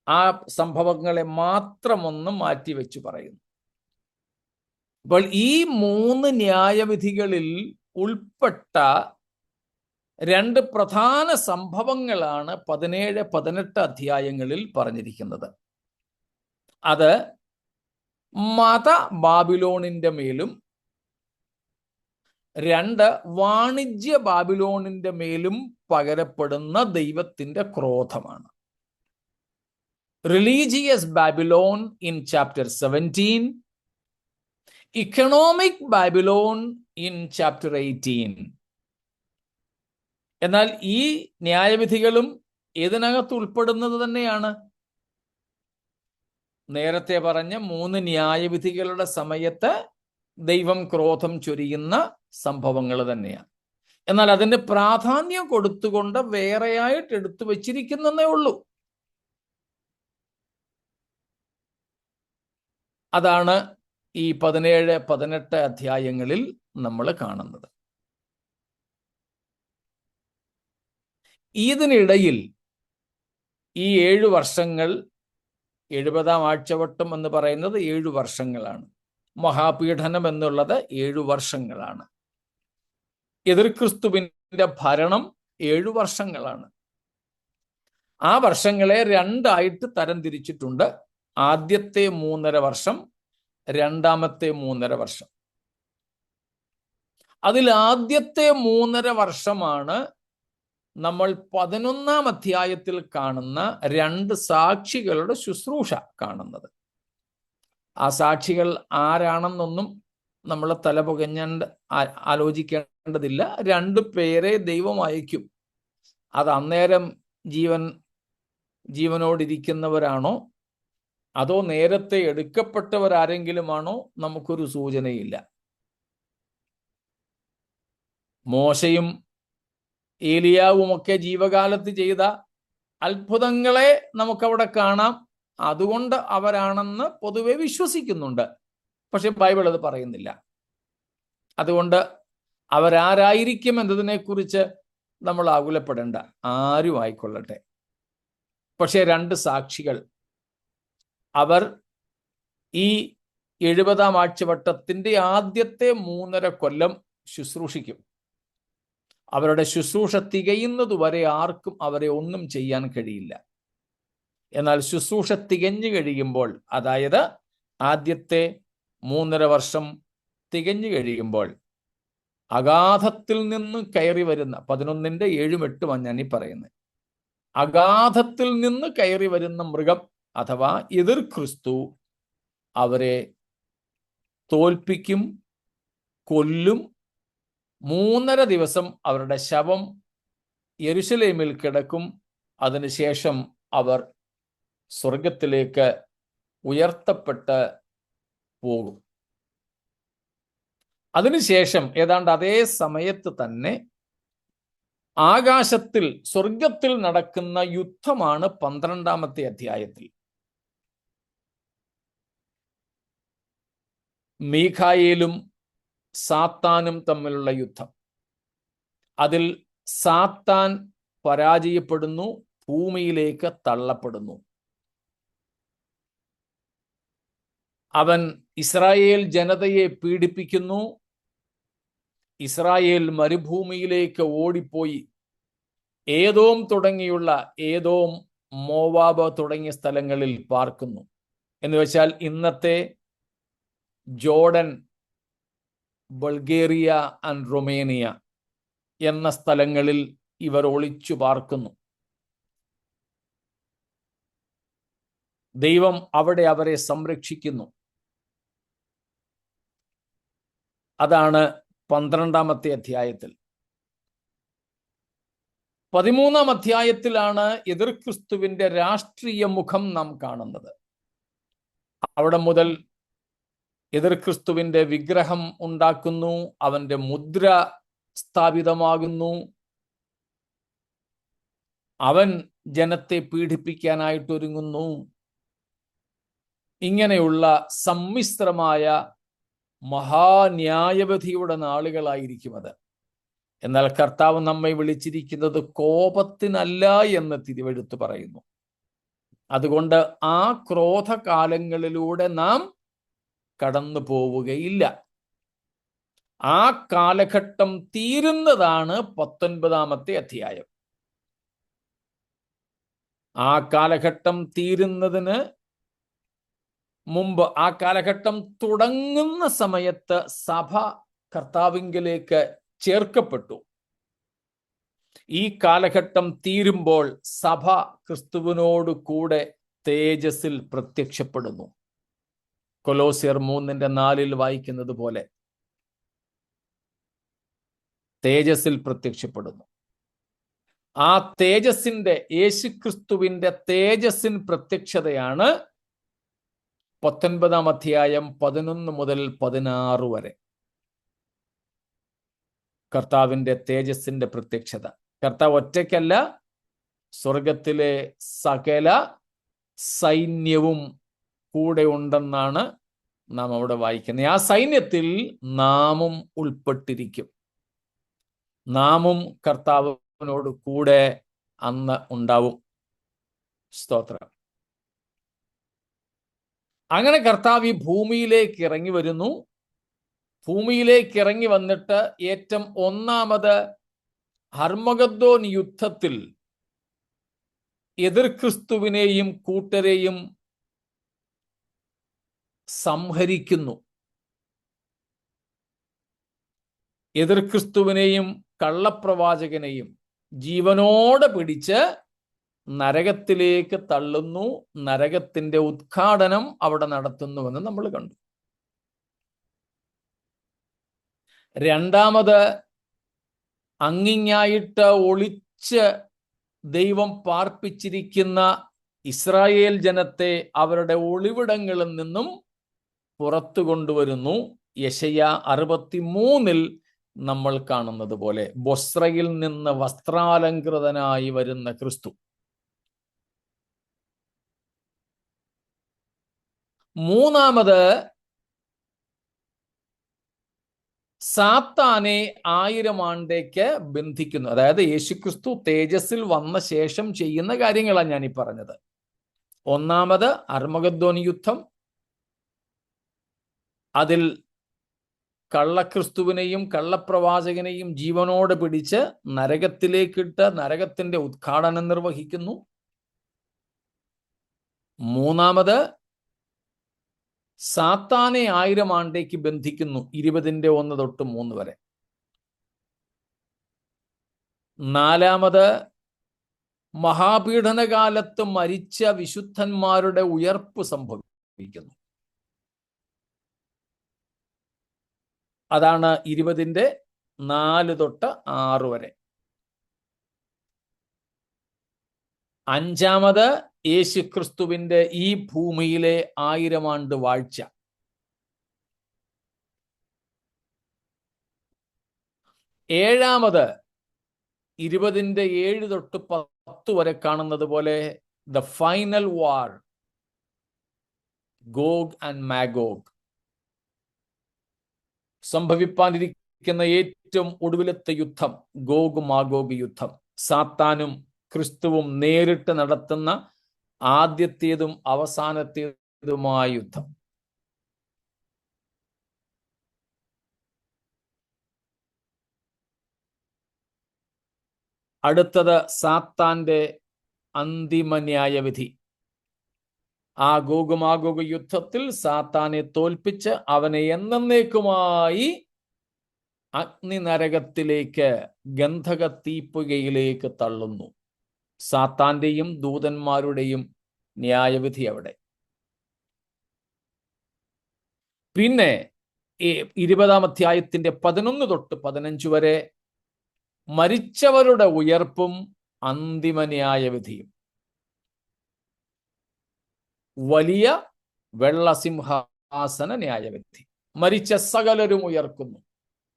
[SPEAKER 1] ആ സംഭവങ്ങളെ മാത്രം ഒന്ന് മാറ്റിവെച്ച് പറയുന്നു. അപ്പോൾ ഈ 3 ന്യായവിധികളിൽ ഉൾപ്പെട്ട 2 പ്രധാന സംഭവങ്ങളാണ് 17, 18 അധ്യായങ്ങളിൽ പറഞ്ഞിരിക്കുന്നത്. അത് മത ബാബിലോണിന്റെ മേലും 2 വാണിജ്യ ബാബിലോണിന്റെ മേലും പകരപ്പെടുന്ന ദൈവത്തിന്റെ ക്രോധമാണ്. Religious Babylon in chapter 17, economic Babylon in chapter 18. എന്നാൽ ഈ ന്യായവിധികളും ഇതിനകത്ത് ഉൾപ്പെടുന്നത് തന്നെയാണ്. നേരത്തെ പറഞ്ഞ 3 ന്യായവിധികളുടെ സമയത്ത് ദൈവം ക്രോധം ചൊരിയുന്ന സംഭവങ്ങൾ തന്നെയാണ്. എന്നാൽ അതിന് പ്രാധാന്യം കൊടുത്തുകൊണ്ട് വേറെയായിട്ട് എടുത്തു വച്ചിരിക്കുന്നതേ ഉള്ളൂ. അതാണ് ഈ 17, 18 അധ്യായങ്ങളിൽ നമ്മൾ കാണുന്നത്. ഇതിനിടയിൽ ഈ 7 വർഷങ്ങൾ, 70-ാം ആഴ്ചവട്ടം എന്ന് പറയുന്നത് 7 വർഷങ്ങളാണ്. മഹാപീഡനം എന്നുള്ളത് 7 വർഷങ്ങളാണ്. എതിർക്രിസ്തുവിന്റെ ഭരണം 7 വർഷങ്ങളാണ്. ആ വർഷങ്ങളെ 2ആയിട്ട് തരംതിരിച്ചിട്ടുണ്ട്. ആദ്യത്തെ 3.5 വർഷം, രണ്ടാമത്തെ 3.5 വർഷം. അതിൽ ആദ്യത്തെ 3.5 വർഷമാണ് നമ്മൾ 11-ാം അധ്യായത്തിൽ കാണുന്ന 2 സാക്ഷികളുടെ ശുശ്രൂഷ കാണുന്നത്. ആ സാക്ഷികൾ ആരാണെന്നൊന്നും നമ്മൾ തലപുകഞ്ഞ് ആലോചിക്കേണ്ടതില്ല. 2 പേരെ ദൈവം അയക്കും. അത് അന്നേരം ജീവനോടിരിക്കുന്നവരാണോ അതോ നേരത്തെ എടുക്കപ്പെട്ടവരാരെങ്കിലുമാണോ നമുക്കൊരു സൂചനയില്ല. മോശയും ഏലിയാവുമൊക്കെ ജീവകാലത്ത് ചെയ്ത അത്ഭുതങ്ങളെ നമുക്കവിടെ കാണാം. അതുകൊണ്ട് അവരാണെന്ന് പൊതുവെ വിശ്വസിക്കുന്നുണ്ട്. പക്ഷെ ബൈബിൾ അത് പറയുന്നില്ല. അതുകൊണ്ട് അവരാരായിരിക്കും എന്നതിനെക്കുറിച്ച് നമ്മൾ ആകുലപ്പെടേണ്ട, ആരും ആയിക്കൊള്ളട്ടെ. പക്ഷെ 2 സാക്ഷികൾ, അവർ ഈ 70-ാം ആഴ്ചവട്ടത്തിന്റെ ആദ്യത്തെ 3.5 കൊല്ലം ശുശ്രൂഷിക്കും. അവരുടെ ശുശ്രൂഷ തികയുന്നതുവരെ ആർക്കും അവരെ ഒന്നും ചെയ്യാൻ കഴിയില്ല. എന്നാൽ ശുശ്രൂഷ തികഞ്ഞു കഴിയുമ്പോൾ, അതായത് ആദ്യത്തെ 3.5 വർഷം തികഞ്ഞു കഴിയുമ്പോൾ, അഗാധത്തിൽ നിന്ന് കയറി വരുന്ന 11-ന്റെ 7ഉം 8ഉം ഞാൻ ഈ പറയുന്നത്, അഗാധത്തിൽ നിന്ന് കയറി വരുന്ന മൃഗം അഥവാ എതിർ ക്രിസ്തു അവരെ തോൽപ്പിക്കും, കൊല്ലും. 3.5 ദിവസം അവരുടെ ശവം യെരുശലേമിൽ കിടക്കും. അതിനുശേഷം അവർ സ്വർഗത്തിലേക്ക് ഉയർത്തപ്പെട്ട് പോകും. അതിനുശേഷം ഏതാണ്ട് അതേ സമയത്ത് തന്നെ ആകാശത്തിൽ, സ്വർഗത്തിൽ നടക്കുന്ന യുദ്ധമാണ് 12-ാമത്തെ അധ്യായത്തിൽ. മീഖായേലും സാത്താനും തമ്മിലുള്ള യുദ്ധം. അതിൽ സാത്താൻ പരാജയപ്പെടുന്നു, ഭൂമിയിലേക്ക് തള്ളപ്പെടുന്നു. അവൻ ഇസ്രായേൽ ജനതയെ പീഡിപ്പിക്കുന്നു. ഇസ്രായേൽ മരുഭൂമിയിലേക്ക് ഓടിപ്പോയി ഏദോം മോവാബ് തുടങ്ങിയ സ്ഥലങ്ങളിൽ പാർക്കുന്നു. എന്ന് വെച്ചാൽ ഇന്നത്തെ ജോർഡൻ, ബൾഗേറിയ ആൻഡ് റൊമേനിയ എന്ന സ്ഥലങ്ങളിൽ ഇവർ ഒളിച്ചു പാർക്കുന്നു. ദൈവം അവിടെ അവരെ സംരക്ഷിക്കുന്നു. അതാണ് 12-ാമത്തെ അധ്യായത്തിൽ. 13-ാം അധ്യായത്തിലാണ് എതിർ ക്രിസ്തുവിന്റെ രാഷ്ട്രീയ മുഖം നാം കാണുന്നത്. അവിടെ മുതൽ എതിർ ക്രിസ്തുവിന്റെ വിഗ്രഹം ഉണ്ടാക്കുന്നു, അവന്റെ മുദ്ര സ്ഥാപിതമാകുന്നു, അവൻ ജനത്തെ പീഡിപ്പിക്കാനായിട്ടൊരുങ്ങുന്നു. ഇങ്ങനെയുള്ള സമ്മിശ്രമായ മഹാന്യായവിധിയുടെ നാളുകളായിരിക്കും അത്. എന്നാൽ കർത്താവ് നമ്മെ വിളിച്ചിരിക്കുന്നത് കോപത്തിനല്ല എന്ന് തിരുവെഴുത്ത് പറയുന്നു. അതുകൊണ്ട് ആ ക്രോധകാലങ്ങളിലൂടെ നാം കടന്നു പോവുകയില്ല. ആ കാലഘട്ടം തീരുന്നതാണ് 19-ാമത്തെ അധ്യായം. ആ കാലഘട്ടം തീരുന്നതിന് മുമ്പ്, ആ കാലഘട്ടം തുടങ്ങുന്ന സമയത്ത് സഭ കർത്താവിങ്കലേക്ക് ചേർക്കപ്പെട്ടു. ഈ കാലഘട്ടം തീരുമ്പോൾ സഭ ക്രിസ്തുവിനോട് കൂടെ തേജസ്സിൽ പ്രത്യക്ഷപ്പെടുന്നു. കൊലോസ്യർ 3:4 വായിക്കുന്നത് പോലെ തേജസ്സിൽ പ്രത്യക്ഷപ്പെടുന്നു. ആ തേജസ്സിന്റെ, യേശുക്രിസ്തുവിന്റെ തേജസ്സിൻ പ്രത്യക്ഷതയാണ് 19-ാം അധ്യായം 11 മുതൽ 16 വരെ. കർത്താവിന്റെ തേജസ്സിന്റെ പ്രത്യക്ഷത. കർത്താവ് ഒറ്റയ്ക്കല്ല, സ്വർഗത്തിലെ സകല സൈന്യവും കൂടെ ഉണ്ടെന്നാണ് നാം അവിടെ വായിക്കുന്നത്. ആ സൈന്യത്തിൽ നാമും ഉൾപ്പെട്ടിരിക്കും. നാമും കർത്താവിനോട് കൂടെ അന്ന് ഉണ്ടാവും. സ്തോത്രം. അങ്ങനെ കർത്താവ് ഈ ഭൂമിയിലേക്ക് ഇറങ്ങി വരുന്നു. ഭൂമിയിലേക്ക് ഇറങ്ങി വന്നിട്ട് ഏറ്റവും ഒന്നാമത് ഹർമഗദ്ദോൻ യുദ്ധത്തിൽ എതിർ ക്രിസ്തുവിനെയും കൂട്ടരെയും സംഹരിക്കുന്നു. എതിർ ക്രിസ്തുവിനെയും കള്ളപ്രവാചകനെയും ജീവനോടെ പിടിച്ച് നരകത്തിലേക്ക് തള്ളുന്നു. നരകത്തിന്റെ ഉദ്ഘാടനം അവിടെ നടത്തുന്നുവെന്ന് നമ്മൾ കണ്ടു. രണ്ടാമത് അങ്ങിങ്ങായിട്ട് ഒളിച്ച് ദൈവം പാർപ്പിച്ചിരിക്കുന്ന ഇസ്രായേൽ ജനത്തെ അവരുടെ ഒളിവിടങ്ങളിൽ നിന്നും പുറത്തു കൊണ്ടുവരുന്നു. യെശയ്യാ 63 നമ്മൾ കാണുന്നത് പോലെ ബൊസ്രയിൽ നിന്ന് വസ്ത്രാലങ്കൃതനായി വരുന്ന ക്രിസ്തു. മൂന്നാമത് സാത്താനെ 1000 ആണ്ടേക്ക് ബന്ധിക്കുന്നു. അതായത് യേശുക്രിസ്തു തേജസ്സിൽ വന്ന ശേഷം ചെയ്യുന്ന കാര്യങ്ങളാണ് ഞാൻ ഈ പറഞ്ഞത്. ഒന്നാമത് അർമഗദ്ദോൻ യുദ്ധം, അതിൽ കള്ളക്രിസ്തുവിനെയും കള്ളപ്രവാചകനെയും ജീവനോടെ പിടിച്ച് നരകത്തിലേക്കിട്ട് നരകത്തിന്റെ ഉദ്ഘാടനം നിർവഹിക്കുന്നു. മൂന്നാമത് സാത്താനെ 1000 ആണ്ടേക്ക് ബന്ധിക്കുന്നു, 20:1 തൊട്ട് 3 വരെ. നാലാമത് മഹാപീഡനകാലത്ത് മരിച്ച വിശുദ്ധന്മാരുടെ ഉയർപ്പ് സംഭവിക്കുന്നു. അതാണ് 20:4 തൊട്ട് 6 വരെ. അഞ്ചാമത് യേശുക്രിസ്തുവിന്റെ ഈ ഭൂമിയിലെ 1000 ആണ്ട് വാഴ്ച. ഏഴാമത് 20:7 തൊട്ട് 10 വരെ കാണുന്നത് പോലെ the final war, Gog and Magog. സംഭവിപ്പാനിരിക്കുന്ന ഏറ്റവും ഒടുവിലത്തെ യുദ്ധം, ഗോഗ് മാഗോഗ് യുദ്ധം. സാത്താനും ക്രിസ്തുവും നേരിട്ട് നടത്തുന്ന ആദ്യത്തേതും അവസാനത്തേതുമായ യുദ്ധം. അടുത്തത് സാത്താന്റെ അന്തിമ ന്യായവിധി. ആ ഗോഗുമാഗോഗ് യുദ്ധത്തിൽ സാത്താനെ തോൽപ്പിച്ച് അവനെ എന്നേക്കുമായി അഗ്നി നരകത്തിലേക്ക്, ഗന്ധക തീപ്പുകയിലേക്ക് തള്ളുന്നു. സാത്താന്റെയും ദൂതന്മാരുടെയും ന്യായവിധി അവിടെ. പിന്നെ 20-ാം അധ്യായത്തിന്റെ 11 തൊട്ട് 15 വരെ മരിച്ചവരുടെ ഉയർപ്പും അന്തിമ ന്യായവിധിയും. വലിയ വെള്ളസിംഹാസന ന്യായവിധി. മരിച്ച സകലരും ഉയർക്കുന്നു,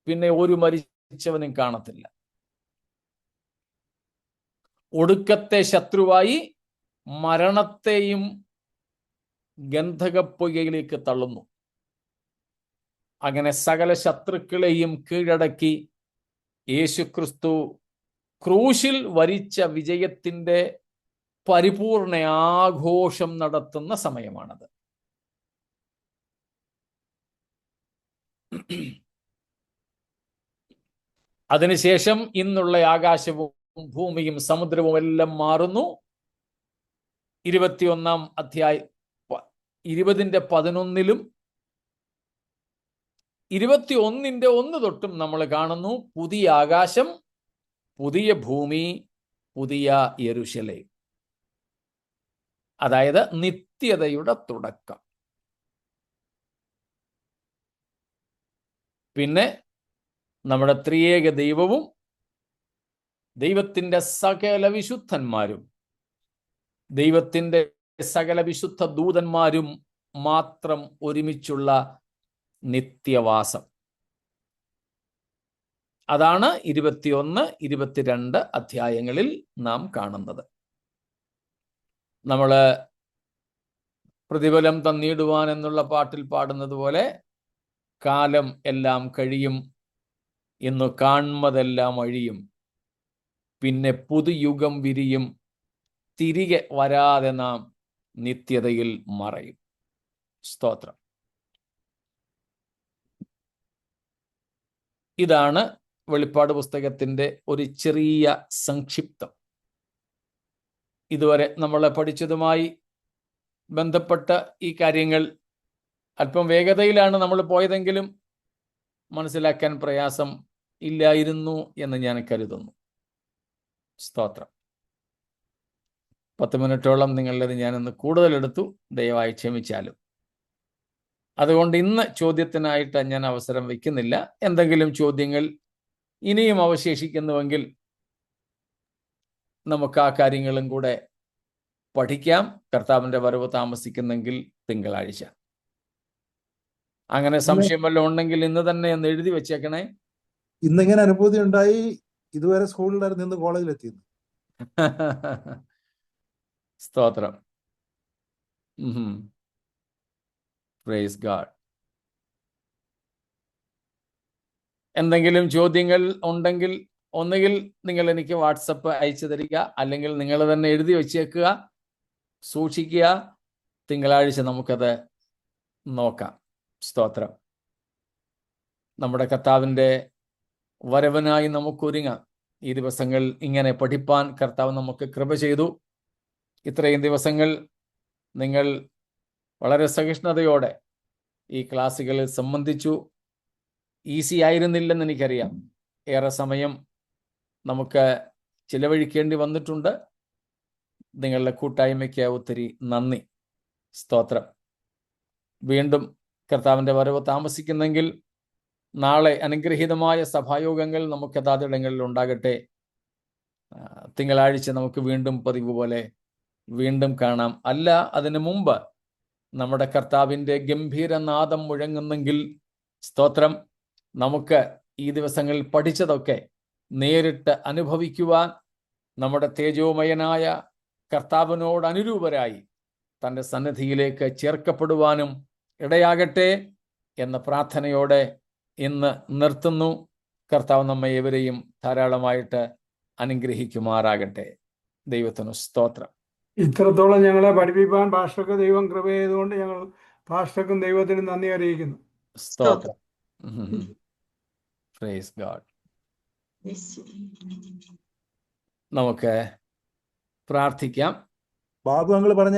[SPEAKER 1] പിന്നെ ഒരു മരിച്ചവനും കാണത്തില്ല. ഒടുക്കത്തെ ശത്രുവായി മരണത്തെയും ഗന്ധകപ്പുകയിലേക്ക് തള്ളുന്നു. അങ്ങനെ സകല ശത്രുക്കളെയും കീഴടക്കി യേശുക്രിസ്തു ക്രൂശിൽ വരിച്ച വിജയത്തിന്റെ പരിപൂർണ ആഘോഷം നടത്തുന്ന സമയമാണത്. അതിനുശേഷം ഇന്നുള്ള ആകാശവും ഭൂമിയും സമുദ്രവും എല്ലാം മാറുന്നു. 21-ാം അധ്യായം 20-ന്റെ 11-ലും 21-ന്റെ 1 തൊട്ടും നമ്മൾ കാണുന്നു പുതിയ ആകാശം, പുതിയ ഭൂമി, പുതിയ യെരുശലേം. അതായത് നിത്യതയുടെ തുടക്കം. പിന്നെ നമ്മുടെ ത്രിയേക ദൈവവും ദൈവത്തിന്റെ സകല വിശുദ്ധന്മാരും ദൈവത്തിന്റെ സകല വിശുദ്ധ ദൂതന്മാരും മാത്രം ഒരുമിച്ചുള്ള നിത്യവാസം. അതാണ് 21, 22 അധ്യായങ്ങളിൽ നാം കാണുന്നത്. നമ്മൾ പ്രതിഫലം തന്നിടുവാൻ എന്നുള്ള പാട്ടിൽ പാടുന്നത് പോലെ കാലം എല്ലാം കഴിയും, ഇന്നു കാൺമതെല്ലാം അഴിയും, പിന്നെ പുതുയുഗം വിരിയും, തിരികെ വരാതെ നാം നിത്യതയിൽ മറയും. സ്തോത്രം. ഇതാണ് വെളിപ്പാട് പുസ്തകത്തിന്റെ ഒരു ചെറിയ സംക്ഷിപ്തം. ഇതുവരെ നമ്മൾ പഠിച്ചതുമായി ബന്ധപ്പെട്ട ഈ കാര്യങ്ങൾ അല്പം വേഗതയിലാണ് നമ്മൾ പോയതെങ്കിലും മനസ്സിലാക്കാൻ പ്രയാസം ഇല്ലായിരുന്നു എന്ന് ഞാൻ കരുതുന്നു. സ്തോത്രം. 10 മിനിറ്റോളം നിങ്ങളുടേത് ഞാനിന്ന് കൂടുതലെടുത്തു, ദയവായി ക്ഷമിച്ചാലും. അതുകൊണ്ട് ഇന്ന് ചോദ്യത്തിനായിട്ട് ഞാൻ അവസരം വയ്ക്കുന്നില്ല. എന്തെങ്കിലും ചോദ്യങ്ങൾ ഇനിയും അവശേഷിക്കുന്നുവെങ്കിൽ നമുക്ക് ആ കാര്യങ്ങളും കൂടെ പഠിക്കാം. കർത്താവിന്റെ വരവ് താമസിക്കുന്നെങ്കിൽ തിങ്കളാഴ്ച. അങ്ങനെ സംശയം വല്ലതും ഉണ്ടെങ്കിൽ ഇന്ന് തന്നെ ഒന്ന് എഴുതി വെച്ചേക്കണേ.
[SPEAKER 4] ഇന്നിങ്ങനെ അനുഭൂതി ഉണ്ടായി, ഇതുവരെ സ്കൂളിലായിരുന്നു, ഇന്ന് കോളേജിലെത്തിയിരുന്നു.
[SPEAKER 1] സ്തോത്രം. Praise God. എന്തെങ്കിലും ചോദ്യങ്ങൾ ഉണ്ടെങ്കിൽ ഒന്നുകിൽ നിങ്ങൾ എനിക്ക് വാട്സപ്പ് അയച്ചു തരിക, അല്ലെങ്കിൽ നിങ്ങൾ തന്നെ എഴുതി വെച്ചേക്കുക, സൂക്ഷിക്കുക. തിങ്കളാഴ്ച നമുക്കത് നോക്കാം. സ്തോത്രം. നമ്മുടെ കർത്താവിൻ്റെ വരവനായി നമുക്കൊരുങ്ങാം. ഈ ദിവസങ്ങൾ ഇങ്ങനെ പഠിപ്പാൻ കർത്താവ് നമുക്ക് കൃപ ചെയ്തു. ഇത്രയും ദിവസങ്ങൾ നിങ്ങൾ വളരെ സഹിഷ്ണുതയോടെ ഈ ക്ലാസ്സുകളിൽ സംബന്ധിച്ചു. ഈസി ആയിരുന്നില്ലെന്ന് എനിക്കറിയാം. ഏറെ സമയം നമുക്ക് ചിലവഴിക്കേണ്ടി വന്നിട്ടുണ്ട്. നിങ്ങളുടെ കൂട്ടായ്മയ്ക്ക് ഒത്തിരി നന്ദി. സ്തോത്രം. വീണ്ടും കർത്താവിൻ്റെ വരവ് താമസിക്കുന്നെങ്കിൽ നാളെ അനുഗ്രഹീതമായ സഭായോഗങ്ങൾ നമുക്ക് അതാതിടങ്ങളിൽ ഉണ്ടാകട്ടെ. തിങ്കളാഴ്ച നമുക്ക് വീണ്ടും പതിവ് പോലെ വീണ്ടും കാണാം. അല്ല, അതിനു മുമ്പ് നമ്മുടെ കർത്താവിൻ്റെ ഗംഭീരനാദം മുഴങ്ങുന്നെങ്കിൽ സ്തോത്രം, നമുക്ക് ഈ ദിവസങ്ങളിൽ പഠിച്ചതൊക്കെ നേരിട്ട് അനുഭവിക്കുവാൻ, നമ്മുടെ തേജോമയനായ കർത്താവിനോട് അനുരൂപരായി തൻ്റെ സന്നിധിയിലേക്ക് ചേർക്കപ്പെടുവാനും ഇടയാകട്ടെ എന്ന പ്രാർത്ഥനയോടെ ഇന്ന് നിർത്തുന്നു. കർത്താവ് നമ്മെ ഏവരെയും ധാരാളമായിട്ട് അനുഗ്രഹിക്കുമാറാകട്ടെ. ദൈവത്തിന് സ്തോത്രം.
[SPEAKER 5] ഇത്രത്തോളം ഞങ്ങളെ പഠിപ്പിക്കാൻ പാസ്റ്റർക്ക് ദൈവം കൃപ ചെയ്തുകൊണ്ട് ഞങ്ങൾ പാസ്റ്റർക്കും ദൈവത്തിനും നന്ദി അറിയിക്കുന്നു.
[SPEAKER 1] സ്തോത്രം. Praise God. നമുക്ക് പ്രാർത്ഥിക്കാം.
[SPEAKER 4] ബാബു അങ്കിൾ പറഞ്ഞ